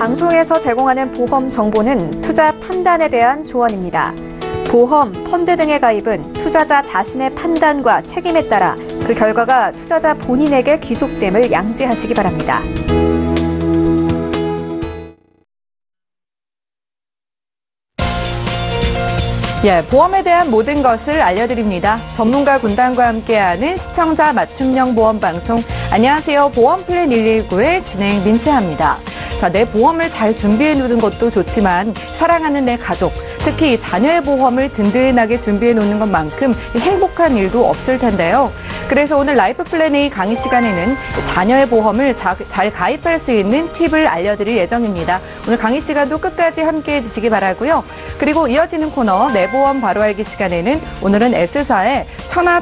방송에서 제공하는 보험 정보는 투자 판단에 대한 조언입니다. 보험, 펀드 등의 가입은 투자자 자신의 판단과 책임에 따라 그 결과가 투자자 본인에게 귀속됨을 양지하시기 바랍니다. 보험에 대한 모든 것을 알려드립니다. 전문가 군단과 함께하는 시청자 맞춤형 보험 방송. 안녕하세요. 보험플랜 119의 진행 민채합니다. 내 보험을 잘 준비해 놓는 것도 좋지만 사랑하는 내 가족, 특히 자녀의 보험을 든든하게 준비해 놓는 것만큼 행복한 일도 없을 텐데요. 그래서 오늘 라이프 플랜 A 강의 시간에는 자녀의 보험을 잘 가입할 수 있는 팁을 알려드릴 예정입니다. 오늘 강의 시간도 끝까지 함께해 주시기 바라고요. 그리고 이어지는 코너 내 보험 바로 알기 시간에는 오늘은 S사의 천하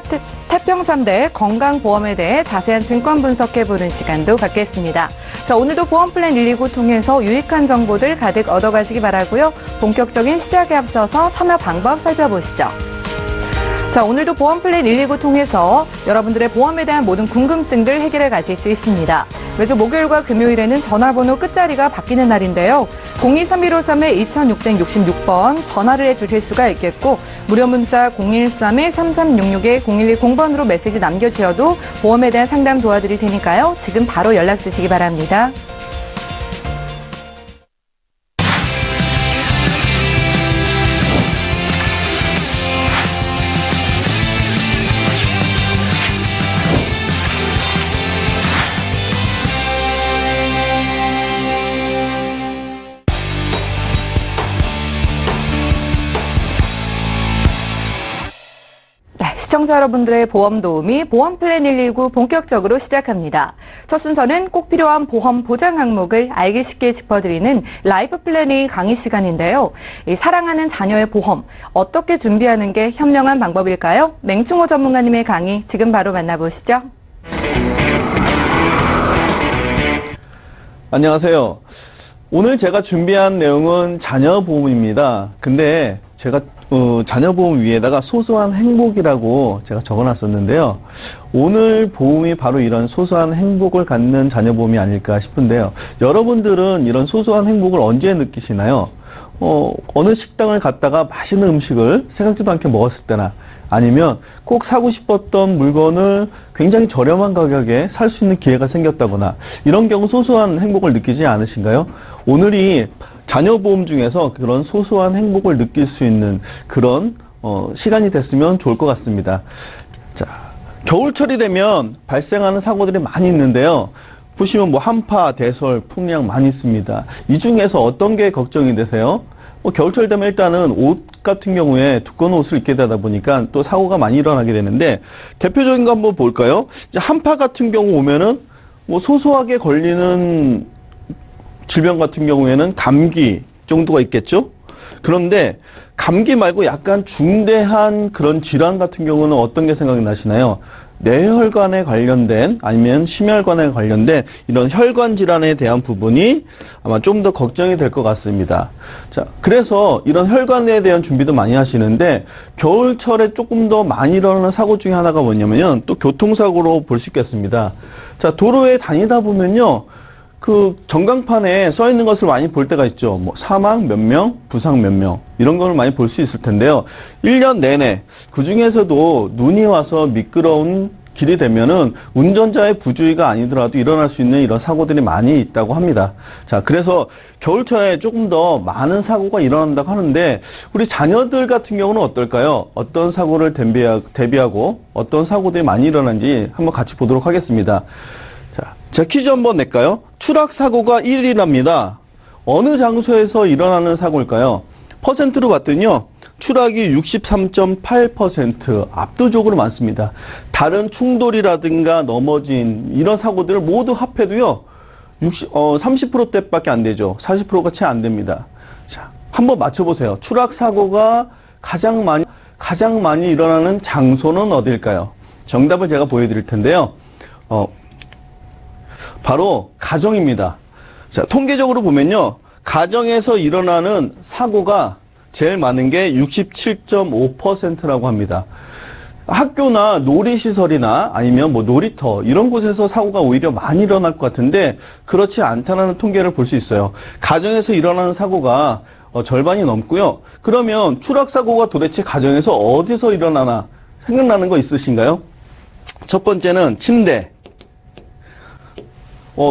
태평3대 건강보험에 대해 자세한 증권 분석해보는 시간도 갖겠습니다. 오늘도 보험 플랜 119 통해서 유익한 정보들 가득 얻어가시기 바라고요. 본격적인 시작에 앞서서 참여 방법 살펴보시죠. 오늘도 보험 플랜 119 통해서 여러분들의 보험에 대한 모든 궁금증들 해결해 가실 수 있습니다. 매주 목요일과 금요일에는 전화번호 끝자리가 바뀌는 날인데요. 023153-2666번 전화를 해주실 수가 있겠고 무료 문자 013-3366-0110번으로 메시지 남겨주셔도 보험에 대한 상담 도와드릴 테니까요. 지금 바로 연락 주시기 바랍니다. 시청자 여러분들의 보험 도우미 보험 플랜 119 본격적으로 시작합니다. 첫 순서는 꼭 필요한 보험 보장 항목을 알기 쉽게 짚어드리는 라이프 플랜 A 강의 시간인데요. 사랑하는 자녀의 보험 어떻게 준비하는 게 현명한 방법일까요? 맹충호 전문가님의 강의 지금 바로 만나보시죠. 안녕하세요. 오늘 제가 준비한 내용은 자녀 보험입니다. 근데 제가 자녀 보험 위에다가 소소한 행복이라고 제가 적어놨었는데요. 오늘 보험이 바로 이런 소소한 행복을 갖는 자녀 보험이 아닐까 싶은데요. 여러분들은 이런 소소한 행복을 언제 느끼시나요? 어느 식당을 갔다가 맛있는 음식을 생각지도 않게 먹었을 때나 아니면 꼭 사고 싶었던 물건을 굉장히 저렴한 가격에 살 수 있는 기회가 생겼다거나 이런 경우 소소한 행복을 느끼지 않으신가요? 오늘이 자녀 보험 중에서 그런 소소한 행복을 느낄 수 있는 그런 시간이 됐으면 좋을 것 같습니다. 자, 겨울철이 되면 발생하는 사고들이 많이 있는데요. 보시면 한파, 대설, 풍랑 많이 있습니다. 이 중에서 어떤 게 걱정이 되세요? 겨울철 되면 일단은 옷 같은 경우에 두꺼운 옷을 입게 되다 보니까 또 사고가 많이 일어나게 되는데 대표적인 거 한번 볼까요? 이제 한파 같은 경우 오면은 소소하게 걸리는 질병 같은 경우에는 감기 정도가 있겠죠? 그런데 감기 말고 약간 중대한 그런 질환 같은 경우는 어떤 게 생각이 나시나요? 뇌혈관에 관련된 아니면 심혈관에 관련된 이런 혈관 질환에 대한 부분이 아마 좀 더 걱정이 될 것 같습니다. 자, 그래서 이런 혈관에 대한 준비도 많이 하시는데 겨울철에 조금 더 많이 일어나는 사고 중에 하나가 뭐냐면요. 또 교통사고로 볼 수 있겠습니다. 자, 도로에 다니다 보면요. 그 전광판에 써 있는 것을 많이 볼 때가 있죠. 사망 몇 명, 부상 몇 명 이런 걸 많이 볼 수 있을 텐데요. 1년 내내 그 중에서도 눈이 와서 미끄러운 길이 되면은 운전자의 부주의가 아니더라도 일어날 수 있는 이런 사고들이 많이 있다고 합니다. 자, 그래서 겨울철에 조금 더 많은 사고가 일어난다고 하는데 우리 자녀들 같은 경우는 어떨까요? 어떤 사고를 대비하고 어떤 사고들이 많이 일어나는지 한번 같이 보도록 하겠습니다. 자, 퀴즈 한번 낼까요? 추락 사고가 1위랍니다. 어느 장소에서 일어나는 사고일까요? 퍼센트로 봤더니요. 추락이 63.8% 압도적으로 많습니다. 다른 충돌이라든가 넘어진 이런 사고들을 모두 합해도요. 30%대밖에 안 되죠. 40%가 채 안 됩니다. 자, 한번 맞춰보세요. 추락 사고가 가장 많이 일어나는 장소는 어딜까요? 정답을 제가 보여드릴 텐데요. 바로 가정입니다. 자, 통계적으로 보면요. 가정에서 일어나는 사고가 제일 많은 게 67.5%라고 합니다. 학교나 놀이시설이나 아니면 뭐 놀이터 이런 곳에서 사고가 오히려 많이 일어날 것 같은데 그렇지 않다는 통계를 볼 수 있어요. 가정에서 일어나는 사고가 절반이 넘고요. 그러면 추락사고가 도대체 가정에서 어디서 일어나나 생각나는 거 있으신가요? 첫 번째는 침대.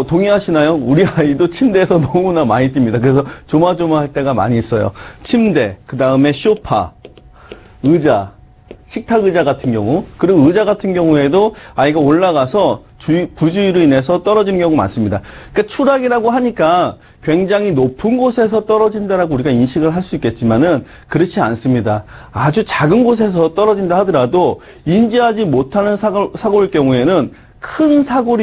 동의하시나요? 우리 아이도 침대에서 너무나 많이 뜁니다. 그래서 조마조마할 때가 많이 있어요. 침대, 그 다음에 소파, 의자, 식탁 의자 같은 경우, 그리고 의자 같은 경우에도 아이가 올라가서 부주의로 인해서 떨어지는 경우가 많습니다. 그러니까 추락이라고 하니까 굉장히 높은 곳에서 떨어진다라고 우리가 인식을 할 수 있겠지만은 그렇지 않습니다. 아주 작은 곳에서 떨어진다 하더라도 인지하지 못하는 사고일 경우에는 큰 사고로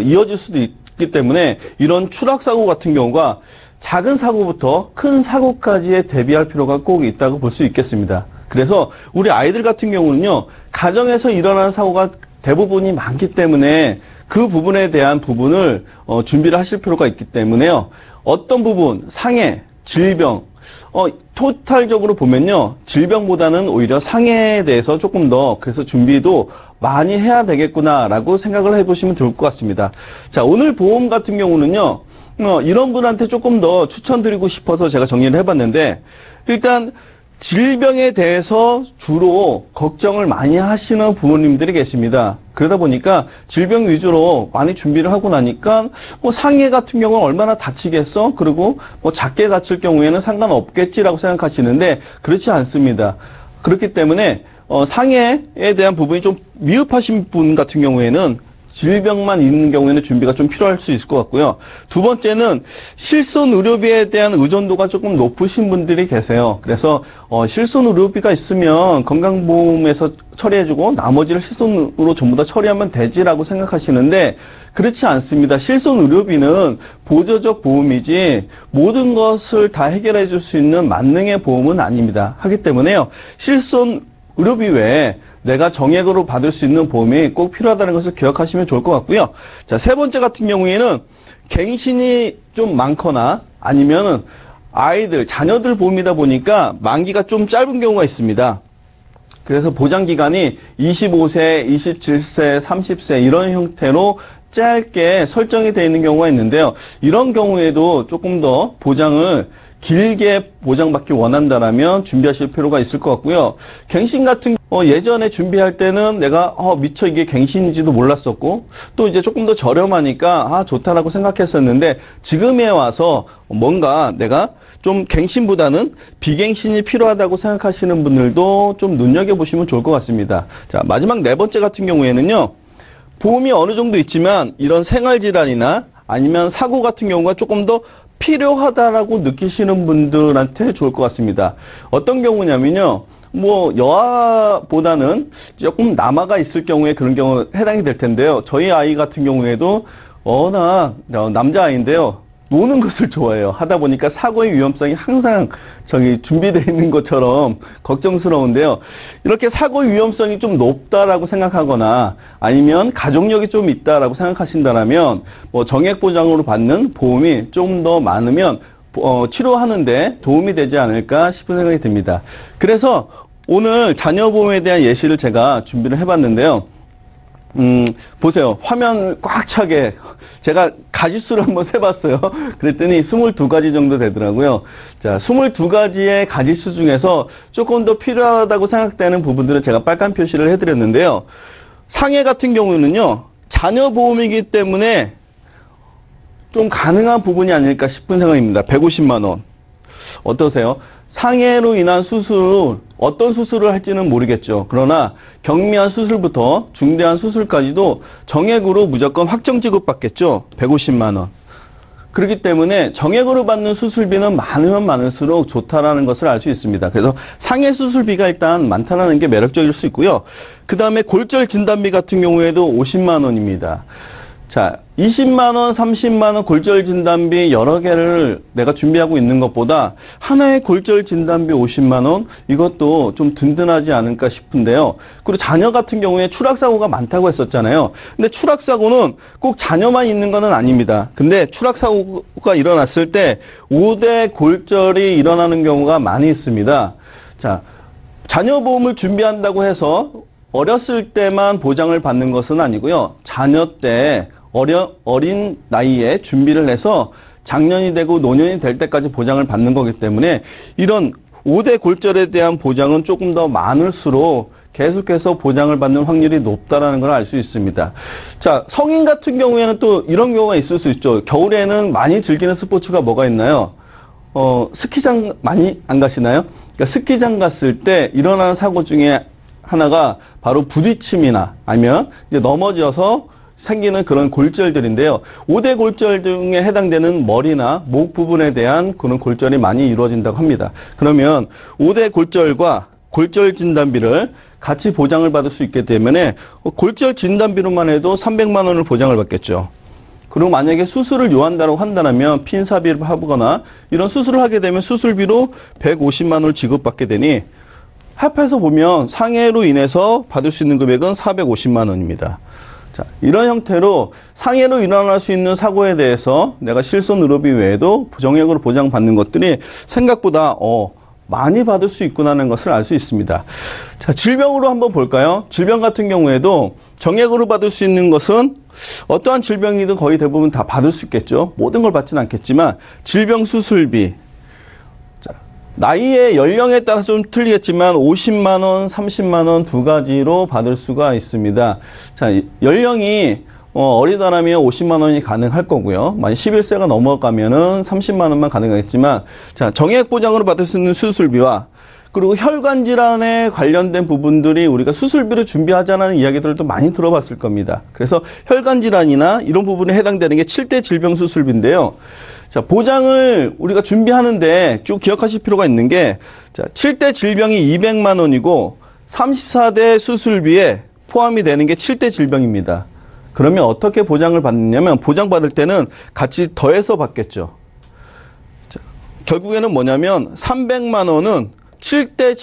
이어질 수도 있기 때문에 이런 추락사고 같은 경우가 작은 사고부터 큰 사고까지에 대비할 필요가 꼭 있다고 볼 수 있겠습니다. 그래서 우리 아이들 같은 경우는요, 가정에서 일어나는 사고가 대부분이 많기 때문에 그 부분에 대한 부분을 준비를 하실 필요가 있기 때문에요. 어떤 부분, 상해, 질병, 토탈적으로 보면요, 질병보다는 오히려 상해에 대해서 조금 더 그래서 준비도 많이 해야 되겠구나라고 생각을 해보시면 좋을 것 같습니다. 자, 오늘 보험 같은 경우는요, 이런 분한테 조금 더 추천드리고 싶어서 제가 정리를 해봤는데, 일단 질병에 대해서 주로 걱정을 많이 하시는 부모님들이 계십니다. 그러다 보니까 질병 위주로 많이 준비를 하고 나니까 뭐 상해 같은 경우는 얼마나 다치겠어? 그리고 뭐 작게 다칠 경우에는 상관없겠지라고 생각하시는데 그렇지 않습니다. 그렇기 때문에 상해에 대한 부분이 좀 미흡하신 분 같은 경우에는 질병만 있는 경우에는 준비가 좀 필요할 수 있을 것 같고요. 두 번째는 실손 의료비에 대한 의존도가 조금 높으신 분들이 계세요. 그래서 실손 의료비가 있으면 건강보험에서 처리해주고 나머지를 실손으로 전부 다 처리하면 되지라고 생각하시는데 그렇지 않습니다. 실손 의료비는 보조적 보험이지 모든 것을 다 해결해 줄 수 있는 만능의 보험은 아닙니다. 하기 때문에요. 실손 의료비 외에 내가 정액으로 받을 수 있는 보험이 꼭 필요하다는 것을 기억하시면 좋을 것 같고요. 자, 세 번째 같은 경우에는 갱신이 좀 많거나 아니면은 아이들, 자녀들 보험이다 보니까 만기가 좀 짧은 경우가 있습니다. 그래서 보장 기간이 25세, 27세, 30세 이런 형태로 짧게 설정이 되어 있는 경우가 있는데요. 이런 경우에도 조금 더 보장을 길게 보장받기 원한다라면 준비하실 필요가 있을 것 같고요. 갱신 같은 예전에 준비할 때는 내가 미처 이게 갱신인지도 몰랐었고 또 이제 조금 더 저렴하니까 좋다라고 생각했었는데 지금에 와서 뭔가 내가 좀 갱신보다는 비갱신이 필요하다고 생각하시는 분들도 좀 눈여겨보시면 좋을 것 같습니다. 자, 마지막 네 번째 같은 경우에는요. 보험이 어느 정도 있지만 이런 생활질환이나 아니면 사고 같은 경우가 조금 더 필요하다라고 느끼시는 분들한테 좋을 것 같습니다. 어떤 경우냐면요. 뭐 여아보다는 조금 남아가 있을 경우에 그런 경우 해당이 될 텐데요. 저희 아이 같은 경우에도 워낙 남자아이인데요. 노는 것을 좋아해요. 하다 보니까 사고의 위험성이 항상 준비되어 있는 것처럼 걱정스러운데요. 이렇게 사고의 위험성이 좀 높다라고 생각하거나 아니면 가족력이 좀 있다라고 생각하신다면 뭐 정액 보장으로 받는 보험이 좀 더 많으면 치료하는데 도움이 되지 않을까 싶은 생각이 듭니다. 그래서 오늘 자녀보험에 대한 예시를 제가 준비를 해봤는데요. 보세요. 화면 꽉 차게 제가 가지수를 한번 세봤어요. 그랬더니 22가지 정도 되더라고요. 자, 22가지의 가지수 중에서 조금 더 필요하다고 생각되는 부분들은 제가 빨간 표시를 해드렸는데요. 상해 같은 경우는요. 자녀보험이기 때문에 좀 가능한 부분이 아닐까 싶은 생각입니다. 150만 원. 어떠세요? 상해로 인한 수술, 어떤 수술을 할지는 모르겠죠. 그러나 경미한 수술부터 중대한 수술까지도 정액으로 무조건 확정 지급받겠죠. 150만 원. 그렇기 때문에 정액으로 받는 수술비는 많으면 많을수록 좋다라는 것을 알 수 있습니다. 그래서 상해 수술비가 일단 많다라는 게 매력적일 수 있고요. 그 다음에 골절 진단비 같은 경우에도 50만 원입니다. 자, 20만 원, 30만 원 골절 진단비 여러 개를 내가 준비하고 있는 것보다 하나의 골절 진단비 50만 원 이것도 좀 든든하지 않을까 싶은데요. 그리고 자녀 같은 경우에 추락사고가 많다고 했었잖아요. 근데 추락사고는 꼭 자녀만 있는 건 아닙니다. 근데 추락사고가 일어났을 때 5대 골절이 일어나는 경우가 많이 있습니다. 자, 자녀보험을 준비한다고 해서 어렸을 때만 보장을 받는 것은 아니고요. 자녀 때 어린 나이에 준비를 해서 장년이 되고 노년이 될 때까지 보장을 받는 거기 때문에 이런 5대 골절에 대한 보장은 조금 더 많을수록 계속해서 보장을 받는 확률이 높다라는 걸 알 수 있습니다. 자, 성인 같은 경우에는 또 이런 경우가 있을 수 있죠. 겨울에는 많이 즐기는 스포츠가 뭐가 있나요? 스키장 많이 안 가시나요? 그러니까 스키장 갔을 때 일어나는 사고 중에 하나가 바로 부딪힘이나 아니면 이제 넘어져서 생기는 그런 골절들인데요. 5대 골절 중에 해당되는 머리나 목 부분에 대한 그런 골절이 많이 이루어진다고 합니다. 그러면 5대 골절과 골절 진단비를 같이 보장을 받을 수 있기 때문에 골절 진단비로만 해도 300만 원을 보장을 받겠죠. 그리고 만약에 수술을 요한다고 한다면 핀삽입을 하거나 이런 수술을 하게 되면 수술비로 150만 원을 지급받게 되니 합해서 보면 상해로 인해서 받을 수 있는 금액은 450만 원입니다. 자, 이런 형태로 상해로 일어날 수 있는 사고에 대해서 내가 실손 의료비 외에도 정액으로 보장받는 것들이 생각보다 많이 받을 수 있구나라는 것을 알 수 있습니다. 자, 질병으로 한번 볼까요? 질병 같은 경우에도 정액으로 받을 수 있는 것은 어떠한 질병이든 거의 대부분 다 받을 수 있겠죠. 모든 걸 받지는 않겠지만 질병 수술비, 나이의 연령에 따라서 좀 틀리겠지만 50만 원, 30만 원 두 가지로 받을 수가 있습니다. 자, 연령이 어리다라면 50만 원이 가능할 거고요. 만약 11세가 넘어가면은 30만 원만 가능하겠지만, 자, 정액 보장으로 받을 수 있는 수술비와 그리고 혈관 질환에 관련된 부분들이 우리가 수술비를 준비하자는 이야기들도 많이 들어봤을 겁니다. 그래서 혈관 질환이나 이런 부분에 해당되는 게 7대 질병 수술비인데요. 자, 보장을 우리가 준비하는데 쭉 기억하실 필요가 있는 게, 자, 7대 질병이 200만 원이고 34대 수술비에 포함이 되는 게 7대 질병입니다. 그러면 어떻게 보장을 받느냐면 보장받을 때는 같이 더해서 받겠죠. 자, 결국에는 뭐냐면 300만 원은 7대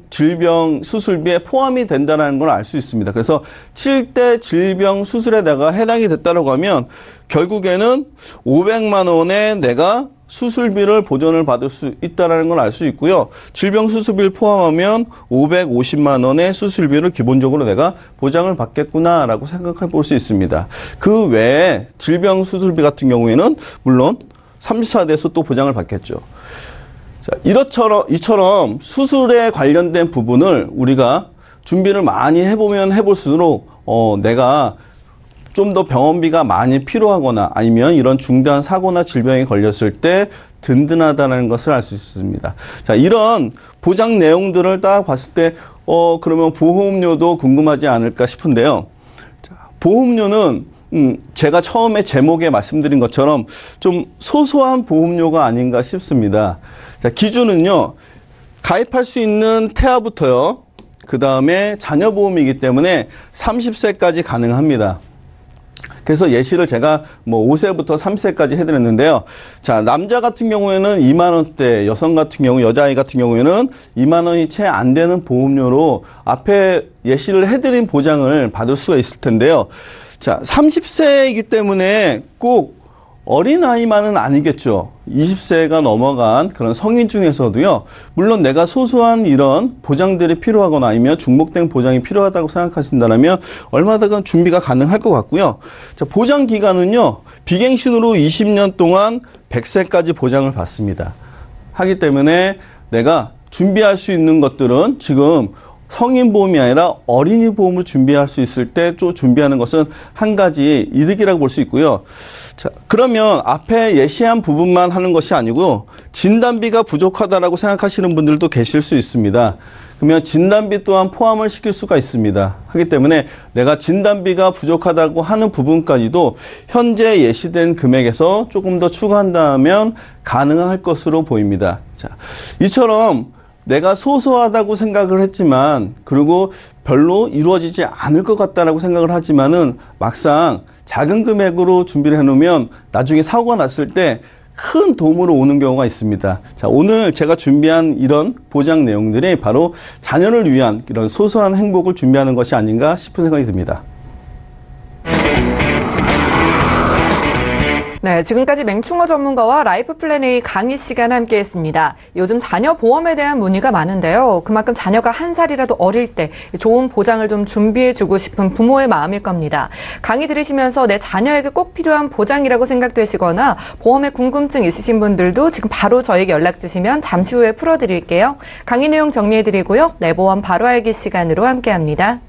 질병 수술비에 포함이 된다는 걸 알 수 있습니다. 그래서 7대 질병 수술에다가 해당이 됐다고 하면 결국에는 500만 원에 내가 수술비를 보전을 받을 수 있다는 걸 알 수 있고요. 질병 수술비를 포함하면 550만 원의 수술비를 기본적으로 내가 보장을 받겠구나라고 생각해 볼 수 있습니다. 그 외에 질병 수술비 같은 경우에는 물론 34대에서 또 보장을 받겠죠. 자, 이처럼 수술에 관련된 부분을 우리가 준비를 많이 해보면 해볼수록 내가 좀 더 병원비가 많이 필요하거나 아니면 이런 중대한 사고나 질병에 걸렸을 때 든든하다는 것을 알 수 있습니다. 자, 이런 보장 내용들을 딱 봤을 때 그러면 보험료도 궁금하지 않을까 싶은데요. 자, 보험료는 제가 처음에 제목에 말씀드린 것처럼 좀 소소한 보험료가 아닌가 싶습니다. 자, 기준은요, 가입할 수 있는 태아부터요, 그 다음에 자녀보험이기 때문에 30세까지 가능합니다. 그래서 예시를 제가 5세부터 3세까지 해드렸는데요. 자, 남자 같은 경우에는 2만 원대, 여성 같은 경우, 여자아이 같은 경우에는 2만 원이 채 안 되는 보험료로 앞에 예시를 해드린 보장을 받을 수가 있을 텐데요. 자, 30세이기 때문에 꼭 어린아이만은 아니겠죠. 20세가 넘어간 그런 성인 중에서도요, 물론 내가 소소한 이런 보장들이 필요하거나 아니면 중복된 보장이 필요하다고 생각하신다면 얼마든지 준비가 가능할 것 같고요. 자, 보장 기간은요, 비갱신으로 20년 동안 100세까지 보장을 받습니다. 하기 때문에 내가 준비할 수 있는 것들은 지금 성인 보험이 아니라 어린이 보험을 준비할 수 있을 때 또 준비하는 것은 한 가지 이득이라고 볼 수 있고요. 자, 그러면 앞에 예시한 부분만 하는 것이 아니고 진단비가 부족하다라고 생각하시는 분들도 계실 수 있습니다. 그러면 진단비 또한 포함을 시킬 수가 있습니다. 하기 때문에 내가 진단비가 부족하다고 하는 부분까지도 현재 예시된 금액에서 조금 더 추가한다면 가능할 것으로 보입니다. 자, 이처럼 내가 소소하다고 생각을 했지만, 그리고 별로 이루어지지 않을 것 같다라고 생각을 하지만은 막상 작은 금액으로 준비를 해놓으면 나중에 사고가 났을 때 큰 도움으로 오는 경우가 있습니다. 자, 오늘 제가 준비한 이런 보장 내용들이 바로 자녀를 위한 이런 소소한 행복을 준비하는 것이 아닌가 싶은 생각이 듭니다. 네, 지금까지 맹충어 전문가와 라이프 플랜 A 강의 시간 함께했습니다. 요즘 자녀 보험에 대한 문의가 많은데요. 그만큼 자녀가 한 살이라도 어릴 때 좋은 보장을 좀 준비해주고 싶은 부모의 마음일 겁니다. 강의 들으시면서 내 자녀에게 꼭 필요한 보장이라고 생각되시거나 보험에 궁금증 있으신 분들도 지금 바로 저에게 연락 주시면 잠시 후에 풀어드릴게요. 강의 내용 정리해드리고요. 내 보험 바로 알기 시간으로 함께합니다.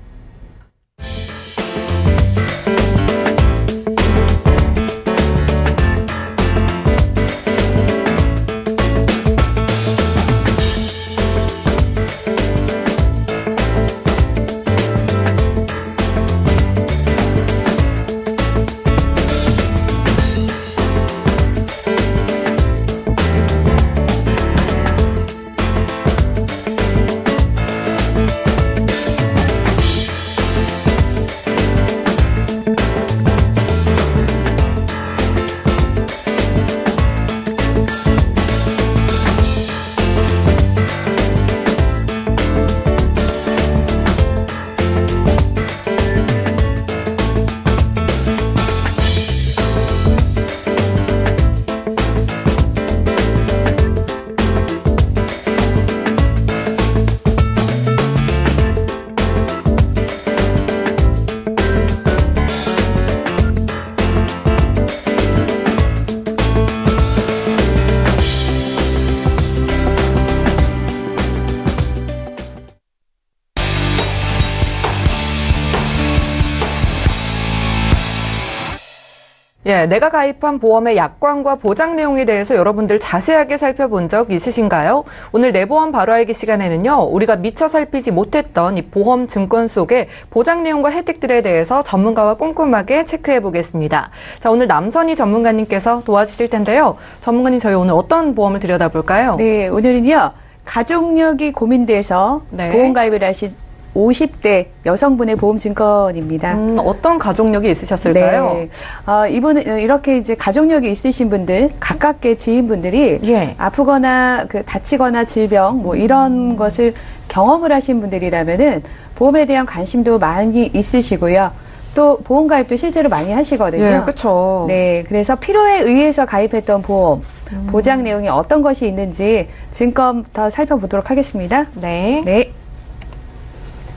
예, 내가 가입한 보험의 약관과 보장 내용에 대해서 여러분들 자세하게 살펴본 적 있으신가요? 오늘 내 보험 바로 알기 시간에는요, 우리가 미처 살피지 못했던 이 보험 증권 속의 보장 내용과 혜택들에 대해서 전문가와 꼼꼼하게 체크해 보겠습니다. 자, 오늘 남선희 전문가님께서 도와주실 텐데요. 전문가님, 저희 오늘 어떤 보험을 들여다볼까요? 네, 오늘은요, 가족력이 고민돼서 네. 보험 가입을 하신 50대 여성분의 보험 증권입니다. 어떤 가족력이 있으셨을까요? 네. 이분은 이렇게 이제 가족력이 있으신 분들, 가깝게 지인분들이 예. 아프거나 다치거나 질병 뭐 이런 것을 경험을 하신 분들이라면은 보험에 대한 관심도 많이 있으시고요. 또 보험 가입도 실제로 많이 하시거든요. 예, 그렇죠. 네, 그래서 필요에 의해서 가입했던 보험 보장 내용이 어떤 것이 있는지 지금부터 살펴보도록 하겠습니다. 네. 네.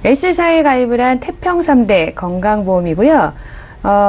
S사에 가입을 한 태평3대 건강보험이고요.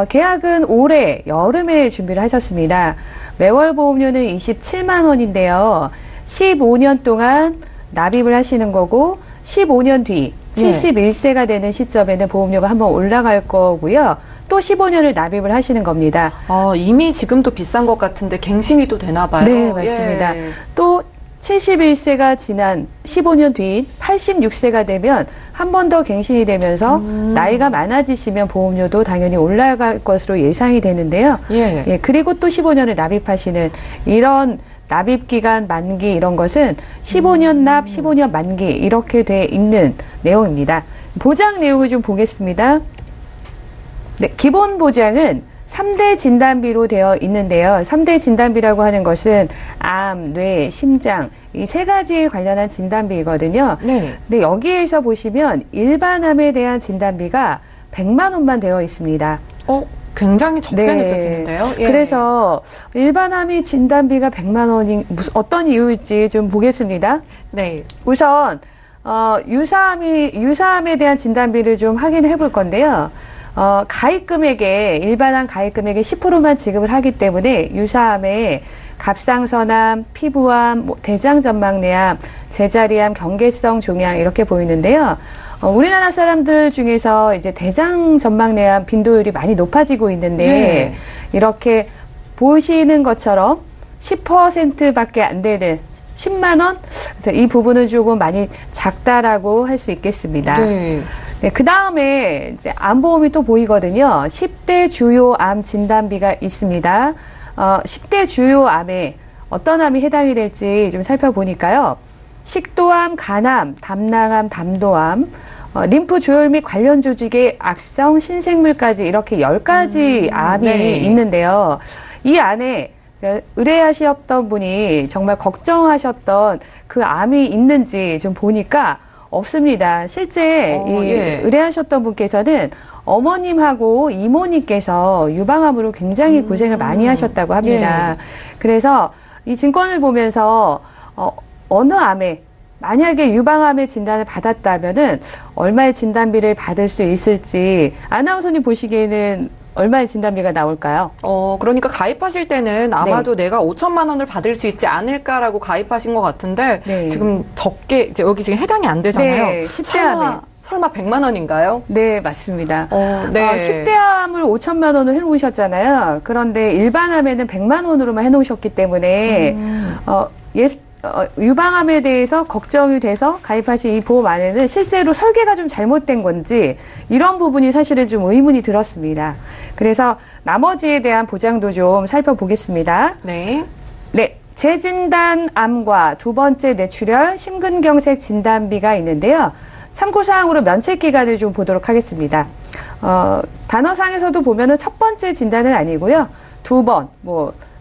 계약은 올해 여름에 준비를 하셨습니다. 매월 보험료는 27만 원인데요. 15년 동안 납입을 하시는 거고 15년 뒤 71세가 되는 시점에는 보험료가 한번 올라갈 거고요. 또 15년을 납입을 하시는 겁니다. 이미 지금도 비싼 것 같은데 갱신이 또 되나 봐요. 네, 맞습니다. 예. 또 71세가 지난 15년 뒤인 86세가 되면 한 번 더 갱신이 되면서 나이가 많아지시면 보험료도 당연히 올라갈 것으로 예상이 되는데요. 예. 그리고 또 15년을 납입하시는 이런 납입기간 만기 이런 것은 15년 납, 15년 만기 이렇게 돼 있는 내용입니다. 보장 내용을 좀 보겠습니다. 네, 기본 보장은 3대 진단비로 되어 있는데요. 3대 진단비라고 하는 것은 암, 뇌, 심장 이 세 가지에 관련한 진단비이거든요. 네. 근데 여기에서 보시면 일반암에 대한 진단비가 100만 원만 되어 있습니다. 굉장히 적게 네. 느껴지는데요. 예. 그래서 일반암이 진단비가 100만 원이 어떤 이유일지 좀 보겠습니다. 네. 우선 유사암에 대한 진단비를 좀 확인해 볼 건데요. 가입 금액에 일반암 가입 금액의 10%만 지급을 하기 때문에 유사암에 갑상선암, 피부암, 대장전망내암, 제자리암, 경계성 종양 이렇게 보이는데요. 우리나라 사람들 중에서 이제 대장전망내암 빈도율이 많이 높아지고 있는데 네. 이렇게 보시는 것처럼 10%밖에 안 되는 10만 원? 그래서 이 부분은 조금 많이 작다라고 할 수 있겠습니다. 네. 네, 그 다음에 이제 암보험이 또 보이거든요. 10대 주요 암 진단비가 있습니다. 10대 주요 암에 어떤 암이 해당이 될지 좀 살펴보니까요. 식도암, 간암, 담낭암, 담도암, 림프 조혈 및 관련 조직의 악성 신생물까지 이렇게 10가지 암이 네. 있는데요. 이 안에 의뢰하셨던 분이 정말 걱정하셨던 그 암이 있는지 좀 보니까 없습니다. 실제 예. 의뢰하셨던 분께서는 어머님하고 이모님께서 유방암으로 굉장히 고생을 많이 하셨다고 합니다. 예. 그래서 이 증권을 보면서 어느 암에 만약에 유방암의 진단을 받았다면은 얼마의 진단비를 받을 수 있을지 아나운서님 보시기에는 얼마의 진단비가 나올까요? 그러니까 가입하실 때는 아마도 내가 5천만 원을 받을 수 있지 않을까라고 가입하신 것 같은데 네. 지금 적게 이제 여기 지금 해당이 안 되잖아요. 네, 10대 암에. 설마 100만 원인가요? 네, 맞습니다. 네. 10대 암을 5천만 원을 해놓으셨잖아요. 그런데 일반 암에는 100만 원으로만 해놓으셨기 때문에 유방암에 대해서 걱정이 돼서 가입하신 이 보험 안에는 실제로 설계가 좀 잘못된 건지 이런 부분이 사실은 좀 의문이 들었습니다. 그래서 나머지에 대한 보장도 좀 살펴보겠습니다. 네. 네. 재진단 암과 두 번째 뇌출혈 심근경색 진단비가 있는데요. 참고사항으로 면책기간을 좀 보도록 하겠습니다. 단어상에서도 보면은 첫 번째 진단은 아니고요. 두 번,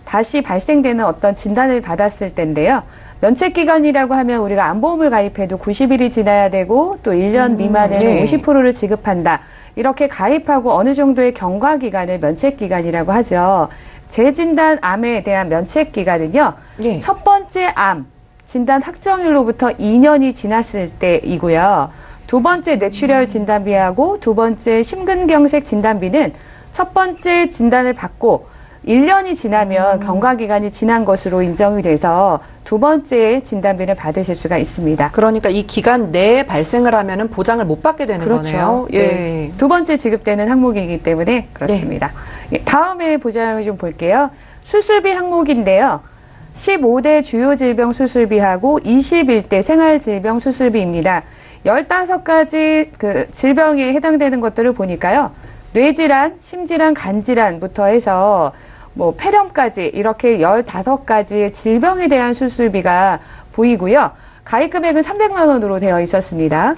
다시 발생되는 어떤 진단을 받았을 때인데요. 면책기간이라고 하면 우리가 암보험을 가입해도 90일이 지나야 되고 또 1년 미만에는 네. 50%를 지급한다. 이렇게 가입하고 어느 정도의 경과기간을 면책기간이라고 하죠. 재진단 암에 대한 면책기간은요. 예. 첫 번째 암 진단 확정일로부터 2년이 지났을 때이고요. 두 번째 뇌출혈 진단비하고 두 번째 심근경색 진단비는 첫 번째 진단을 받고 1년이 지나면 경과기간이 지난 것으로 인정이 돼서 두 번째 진단비를 받으실 수가 있습니다. 그러니까 이 기간 내에 발생을 하면은 보장을 못 받게 되는 그렇죠. 거네요. 예. 네. 두 번째 지급되는 항목이기 때문에 그렇습니다. 예, 다음에 보장을 좀 볼게요. 수술비 항목인데요. 15대 주요 질병 수술비하고 21대 생활 질병 수술비입니다. 15가지 그 질병에 해당되는 것들을 보니까요. 뇌질환, 심질환, 간질환부터 해서 폐렴까지 이렇게 15가지의 질병에 대한 수술비가 보이고요. 가입 금액은 300만 원으로 되어 있었습니다.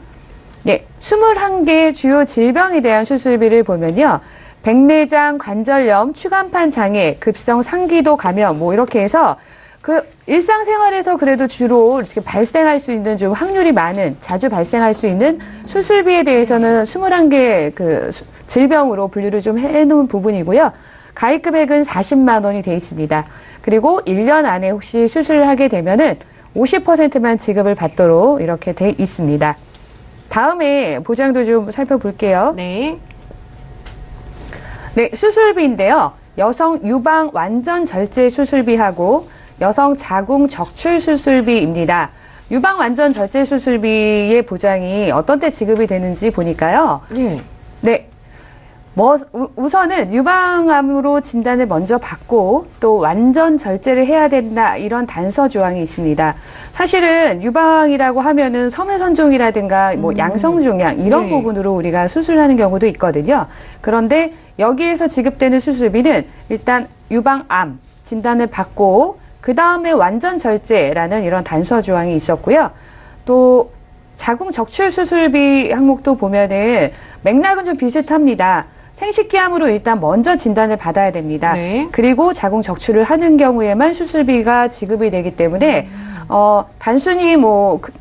네, 21개 주요 질병에 대한 수술비를 보면요. 백내장, 관절염, 추간판 장애, 급성 상기도 감염 이렇게 해서 그 일상생활에서 그래도 주로 이렇게 발생할 수 있는 좀 확률이 많은 자주 발생할 수 있는 수술비에 대해서는 21개 그 질병으로 분류를 좀 해놓은 부분이고요. 가입 금액은 40만 원이 돼 있습니다. 그리고 1년 안에 혹시 수술을 하게 되면은 50%만 지급을 받도록 이렇게 돼 있습니다. 다음에 보장도 좀 살펴볼게요. 네. 네, 수술비인데요. 여성 유방 완전 절제 수술비하고 여성 자궁 적출 수술비입니다. 유방 완전 절제 수술비의 보장이 어떤 때 지급이 되는지 보니까요. 예. 네. 우선은 유방암으로 진단을 먼저 받고 또 완전 절제를 해야 된다 이런 단서 조항이 있습니다. 사실은 유방이라고 하면은 섬유선종이라든가 양성종양 이런 네. 부분으로 우리가 수술하는 경우도 있거든요. 그런데 여기에서 지급되는 수술비는 일단 유방암 진단을 받고 그 다음에 완전 절제라는 이런 단서 조항이 있었고요. 또 자궁 적출 수술비 항목도 보면은 맥락은 좀 비슷합니다. 생식기암으로 일단 먼저 진단을 받아야 됩니다. 네. 그리고 자궁 적출을 하는 경우에만 수술비가 지급이 되기 때문에 단순히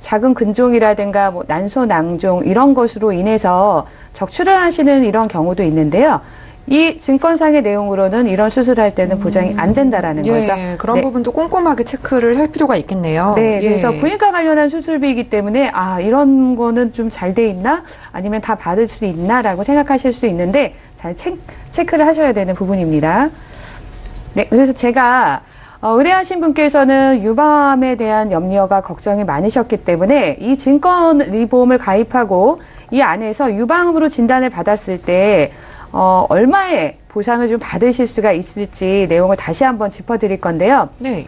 작은 근종이라든가 난소 낭종 이런 것으로 인해서 적출을 하시는 이런 경우도 있는데요. 이 증권상의 내용으로는 이런 수술할 때는 보장이 안 된다라는 거죠. 그런 부분도 꼼꼼하게 체크를 할 필요가 있겠네요. 네, 그래서 부인과 관련한 수술비이기 때문에 이런 거는 좀 잘 돼 있나? 아니면 다 받을 수 있나라고 생각하실 수 있는데 잘 체크를 하셔야 되는 부분입니다. 네, 그래서 제가 의뢰하신 분께서는 유방암에 대한 염려가 걱정이 많으셨기 때문에 이 보험을 가입하고 이 안에서 유방암으로 진단을 받았을 때 얼마의 보상을 좀 받으실 수가 있을지 내용을 다시 한번 짚어드릴 건데요. 네.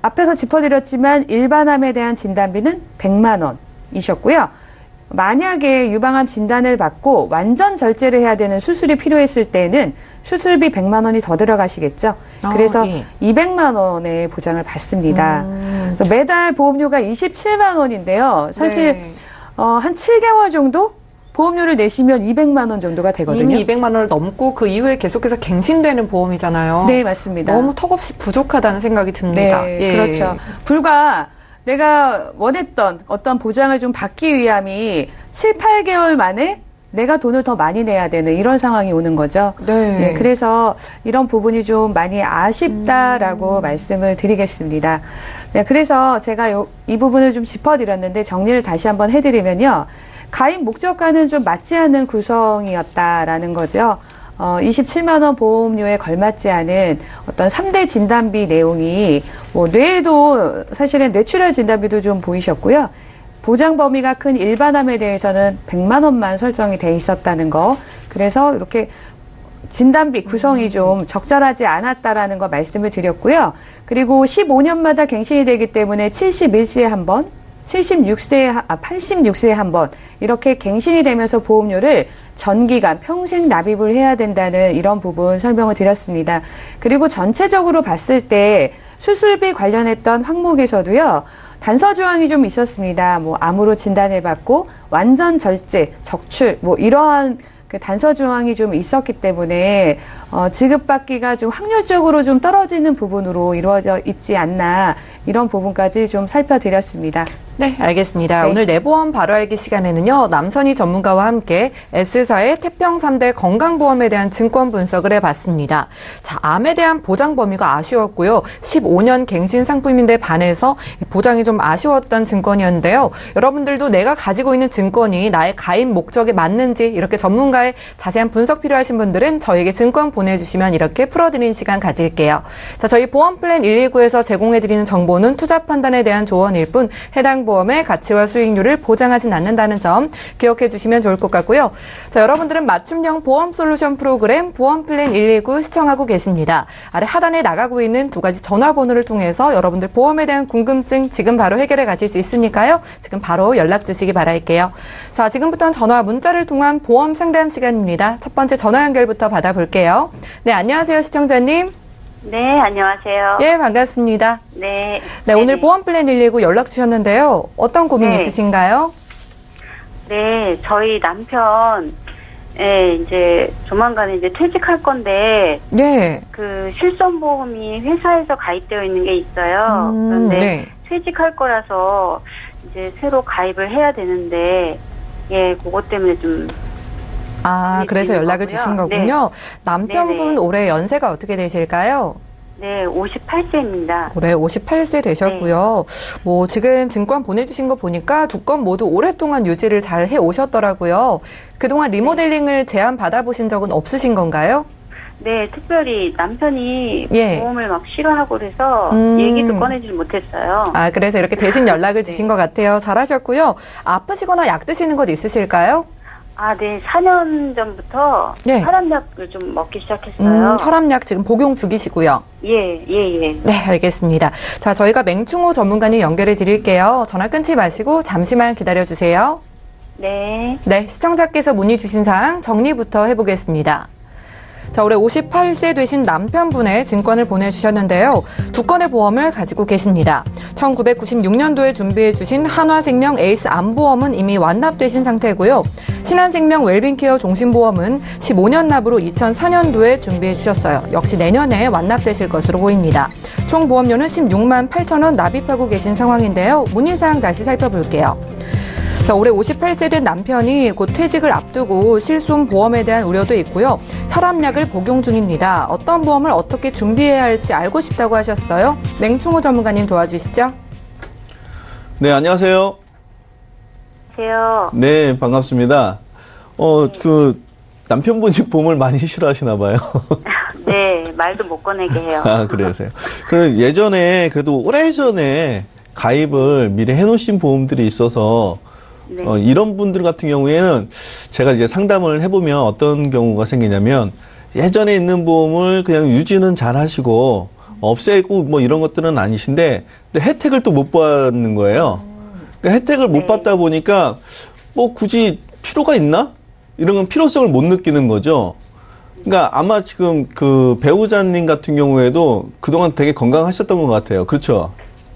앞에서 짚어드렸지만 일반암에 대한 진단비는 100만 원이셨고요. 만약에 유방암 진단을 받고 완전 절제를 해야 되는 수술이 필요했을 때는 수술비 100만 원이 더 들어가시겠죠. 그래서 200만 원의 보장을 받습니다. 그래서 매달 보험료가 27만 원인데요. 사실 한 7개월 정도 보험료를 내시면 200만 원 정도가 되거든요. 이미 200만 원을 넘고 그 이후에 계속해서 갱신되는 보험이잖아요. 네, 맞습니다. 너무 턱없이 부족하다는 생각이 듭니다. 네, 그렇죠. 불과 내가 원했던 어떤 보장을 좀 받기 위함이 7, 8개월 만에 내가 돈을 더 많이 내야 되는 이런 상황이 오는 거죠. 네. 네, 그래서 이런 부분이 좀 많이 아쉽다라고 말씀을 드리겠습니다. 네, 그래서 제가 이 부분을 좀 짚어드렸는데 정리를 다시 한번 해드리면요. 가입 목적과는 좀 맞지 않는 구성이었다라는 거죠. 27만 원 보험료에 걸맞지 않은 어떤 3대 진단비 내용이 뭐 뇌에도 사실은 뇌출혈 진단비도 좀 보이셨고요. 보장 범위가 큰 일반암에 대해서는 100만 원만 설정이 돼 있었다는 거. 그래서 이렇게 진단비 구성이 좀 적절하지 않았다라는 거 말씀을 드렸고요. 그리고 15년마다 갱신이 되기 때문에 71세에 한 번, 86세에 한 번 이렇게 갱신이 되면서 보험료를 전기간 평생 납입을 해야 된다는 이런 부분 설명을 드렸습니다. 그리고 전체적으로 봤을 때 수술비 관련했던 항목에서도요. 단서 조항이 좀 있었습니다. 뭐 암으로 진단해봤고 완전 절제, 적출 뭐 이러한 그 단서 조항이 좀 있었기 때문에 지급받기가 좀 확률적으로 좀 떨어지는 부분으로 이루어져 있지 않나 이런 부분까지 좀 살펴드렸습니다. 네, 알겠습니다. 네. 오늘 내보험 바로 알기 시간에는요, 남선희 전문가와 함께 S사의 태평 3대 건강보험에 대한 증권 분석을 해봤습니다. 자, 암에 대한 보장 범위가 아쉬웠고요. 15년 갱신 상품인데 반해서 보장이 좀 아쉬웠던 증권이었는데요. 여러분들도 내가 가지고 있는 증권이 나의 가입 목적에 맞는지 이렇게 전문가의 자세한 분석 필요하신 분들은 저에게 증권 보내주시면 이렇게 풀어드리는 시간 가질게요. 자, 저희 보험플랜 129에서 제공해드리는 정보는 투자 판단에 대한 조언일 뿐 해당 보험의 가치와 수익률을 보장하진 않는다는 점 기억해 주시면 좋을 것 같고요. 자, 여러분들은 맞춤형 보험 솔루션 프로그램 보험플랜 129 시청하고 계십니다. 아래 하단에 나가고 있는 두 가지 전화번호를 통해서 여러분들 보험에 대한 궁금증 지금 바로 해결해 가실 수 있으니까요. 지금 바로 연락 주시기 바랄게요. 자, 지금부터는 전화와 문자를 통한 보험 상담 시간입니다. 첫 번째 전화 연결부터 받아볼게요. 네, 안녕하세요, 시청자님. 네, 안녕하세요. 예, 반갑습니다. 네. 네, 오늘 보험플랜 119 연락 주셨는데요. 어떤 고민 네. 있으신가요? 네, 저희 남편, 이제 조만간 이제 퇴직할 건데, 네. 그 실손보험이 회사에서 가입되어 있는 게 있어요. 그런데 네. 퇴직할 거라서 이제 새로 가입을 해야 되는데, 예, 그것 때문에 좀, 아, 그래서 연락을 거고요. 주신 거군요. 남편분 네네. 올해 연세가 어떻게 되실까요? 네, 58세입니다. 올해 58세 되셨고요. 뭐 지금 증권 보내주신 거 보니까 두 건 모두 오랫동안 유지를 잘 해오셨더라고요. 그동안 리모델링을 제안 받아보신 적은 없으신 건가요? 네, 특별히 남편이 예. 보험을 막 싫어하고 그래서 얘기도 꺼내질 못했어요. 아, 그래서 이렇게 대신 연락을 주신 것 같아요. 잘하셨고요. 아프시거나 약 드시는 것 있으실까요? 아, 네. 4년 전부터 네. 혈압약을 좀 먹기 시작했어요. 혈압약 지금 복용 중이시고요. 예. 네, 알겠습니다. 자, 저희가 맹충호 전문가님 연결해 드릴게요. 전화 끊지 마시고 잠시만 기다려 주세요. 네. 네, 시청자께서 문의 주신 사항 정리부터 해보겠습니다. 자, 올해 58세 되신 남편분의 증권을 보내주셨는데요. 두 건의 보험을 가지고 계십니다. 1996년도에 준비해 주신 한화생명 에이스 암보험은 이미 완납되신 상태고요. 신한생명 웰빙케어 종신보험은 15년 납으로 2004년도에 준비해 주셨어요. 역시 내년에 완납되실 것으로 보입니다. 총 보험료는 16만 8천 원 납입하고 계신 상황인데요. 문의사항 다시 살펴볼게요. 자, 올해 58세 된 남편이 곧 퇴직을 앞두고 실손 보험에 대한 우려도 있고요. 혈압약을 복용 중입니다. 어떤 보험을 어떻게 준비해야 할지 알고 싶다고 하셨어요. 맹충호 전문가님 도와주시죠. 네, 안녕하세요. 안녕하세요. 네, 반갑습니다. 남편분이 보험을 많이 싫어하시나 봐요. 네. 말도 못 꺼내게 해요. 아, 그러세요. 그럼 예전에, 그래도 오래전에 가입을 미리 해놓으신 보험들이 있어서, 네. 이런 분들 같은 경우에는 제가 이제 상담을 해보면 어떤 경우가 생기냐면 예전에 있는 보험을 그냥 유지는 잘 하시고 없애고 뭐 이런 것들은 아니신데 근데 혜택을 또 못 받는 거예요. 그러니까 혜택을 못 받다 보니까 뭐 굳이 필요가 있나? 이런 건 필요성을 못 느끼는 거죠. 그러니까 아마 지금 그 배우자님 같은 경우에도 그동안 되게 건강하셨던 것 같아요. 그렇죠?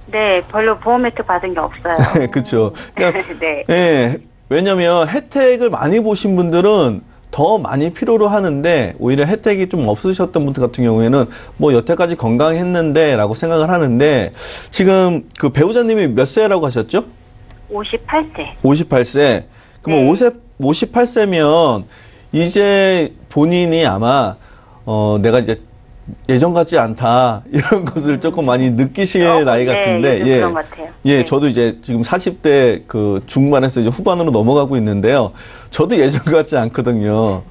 네. 별로 보험 혜택 받은 게 없어요. 그렇죠. 그러니까 네. 예, 왜냐면 혜택을 많이 보신 분들은 더 많이 필요로 하는데 오히려 혜택이 좀 없으셨던 분들 같은 경우에는 뭐 여태까지 건강했는데 라고 생각을 하는데 지금 그 배우자님이 몇 세라고 하셨죠? 58세. 58세. 그러면 네. 58세면 이제 본인이 아마 내가 이제 예전 같지 않다 이런 것을 조금 많이 느끼실 나이 같은데 네, 그런 것 같아요. 예, 네. 저도 이제 지금 40대 그 중반에서 이제 후반으로 넘어가고 있는데요. 저도 예전 같지 않거든요.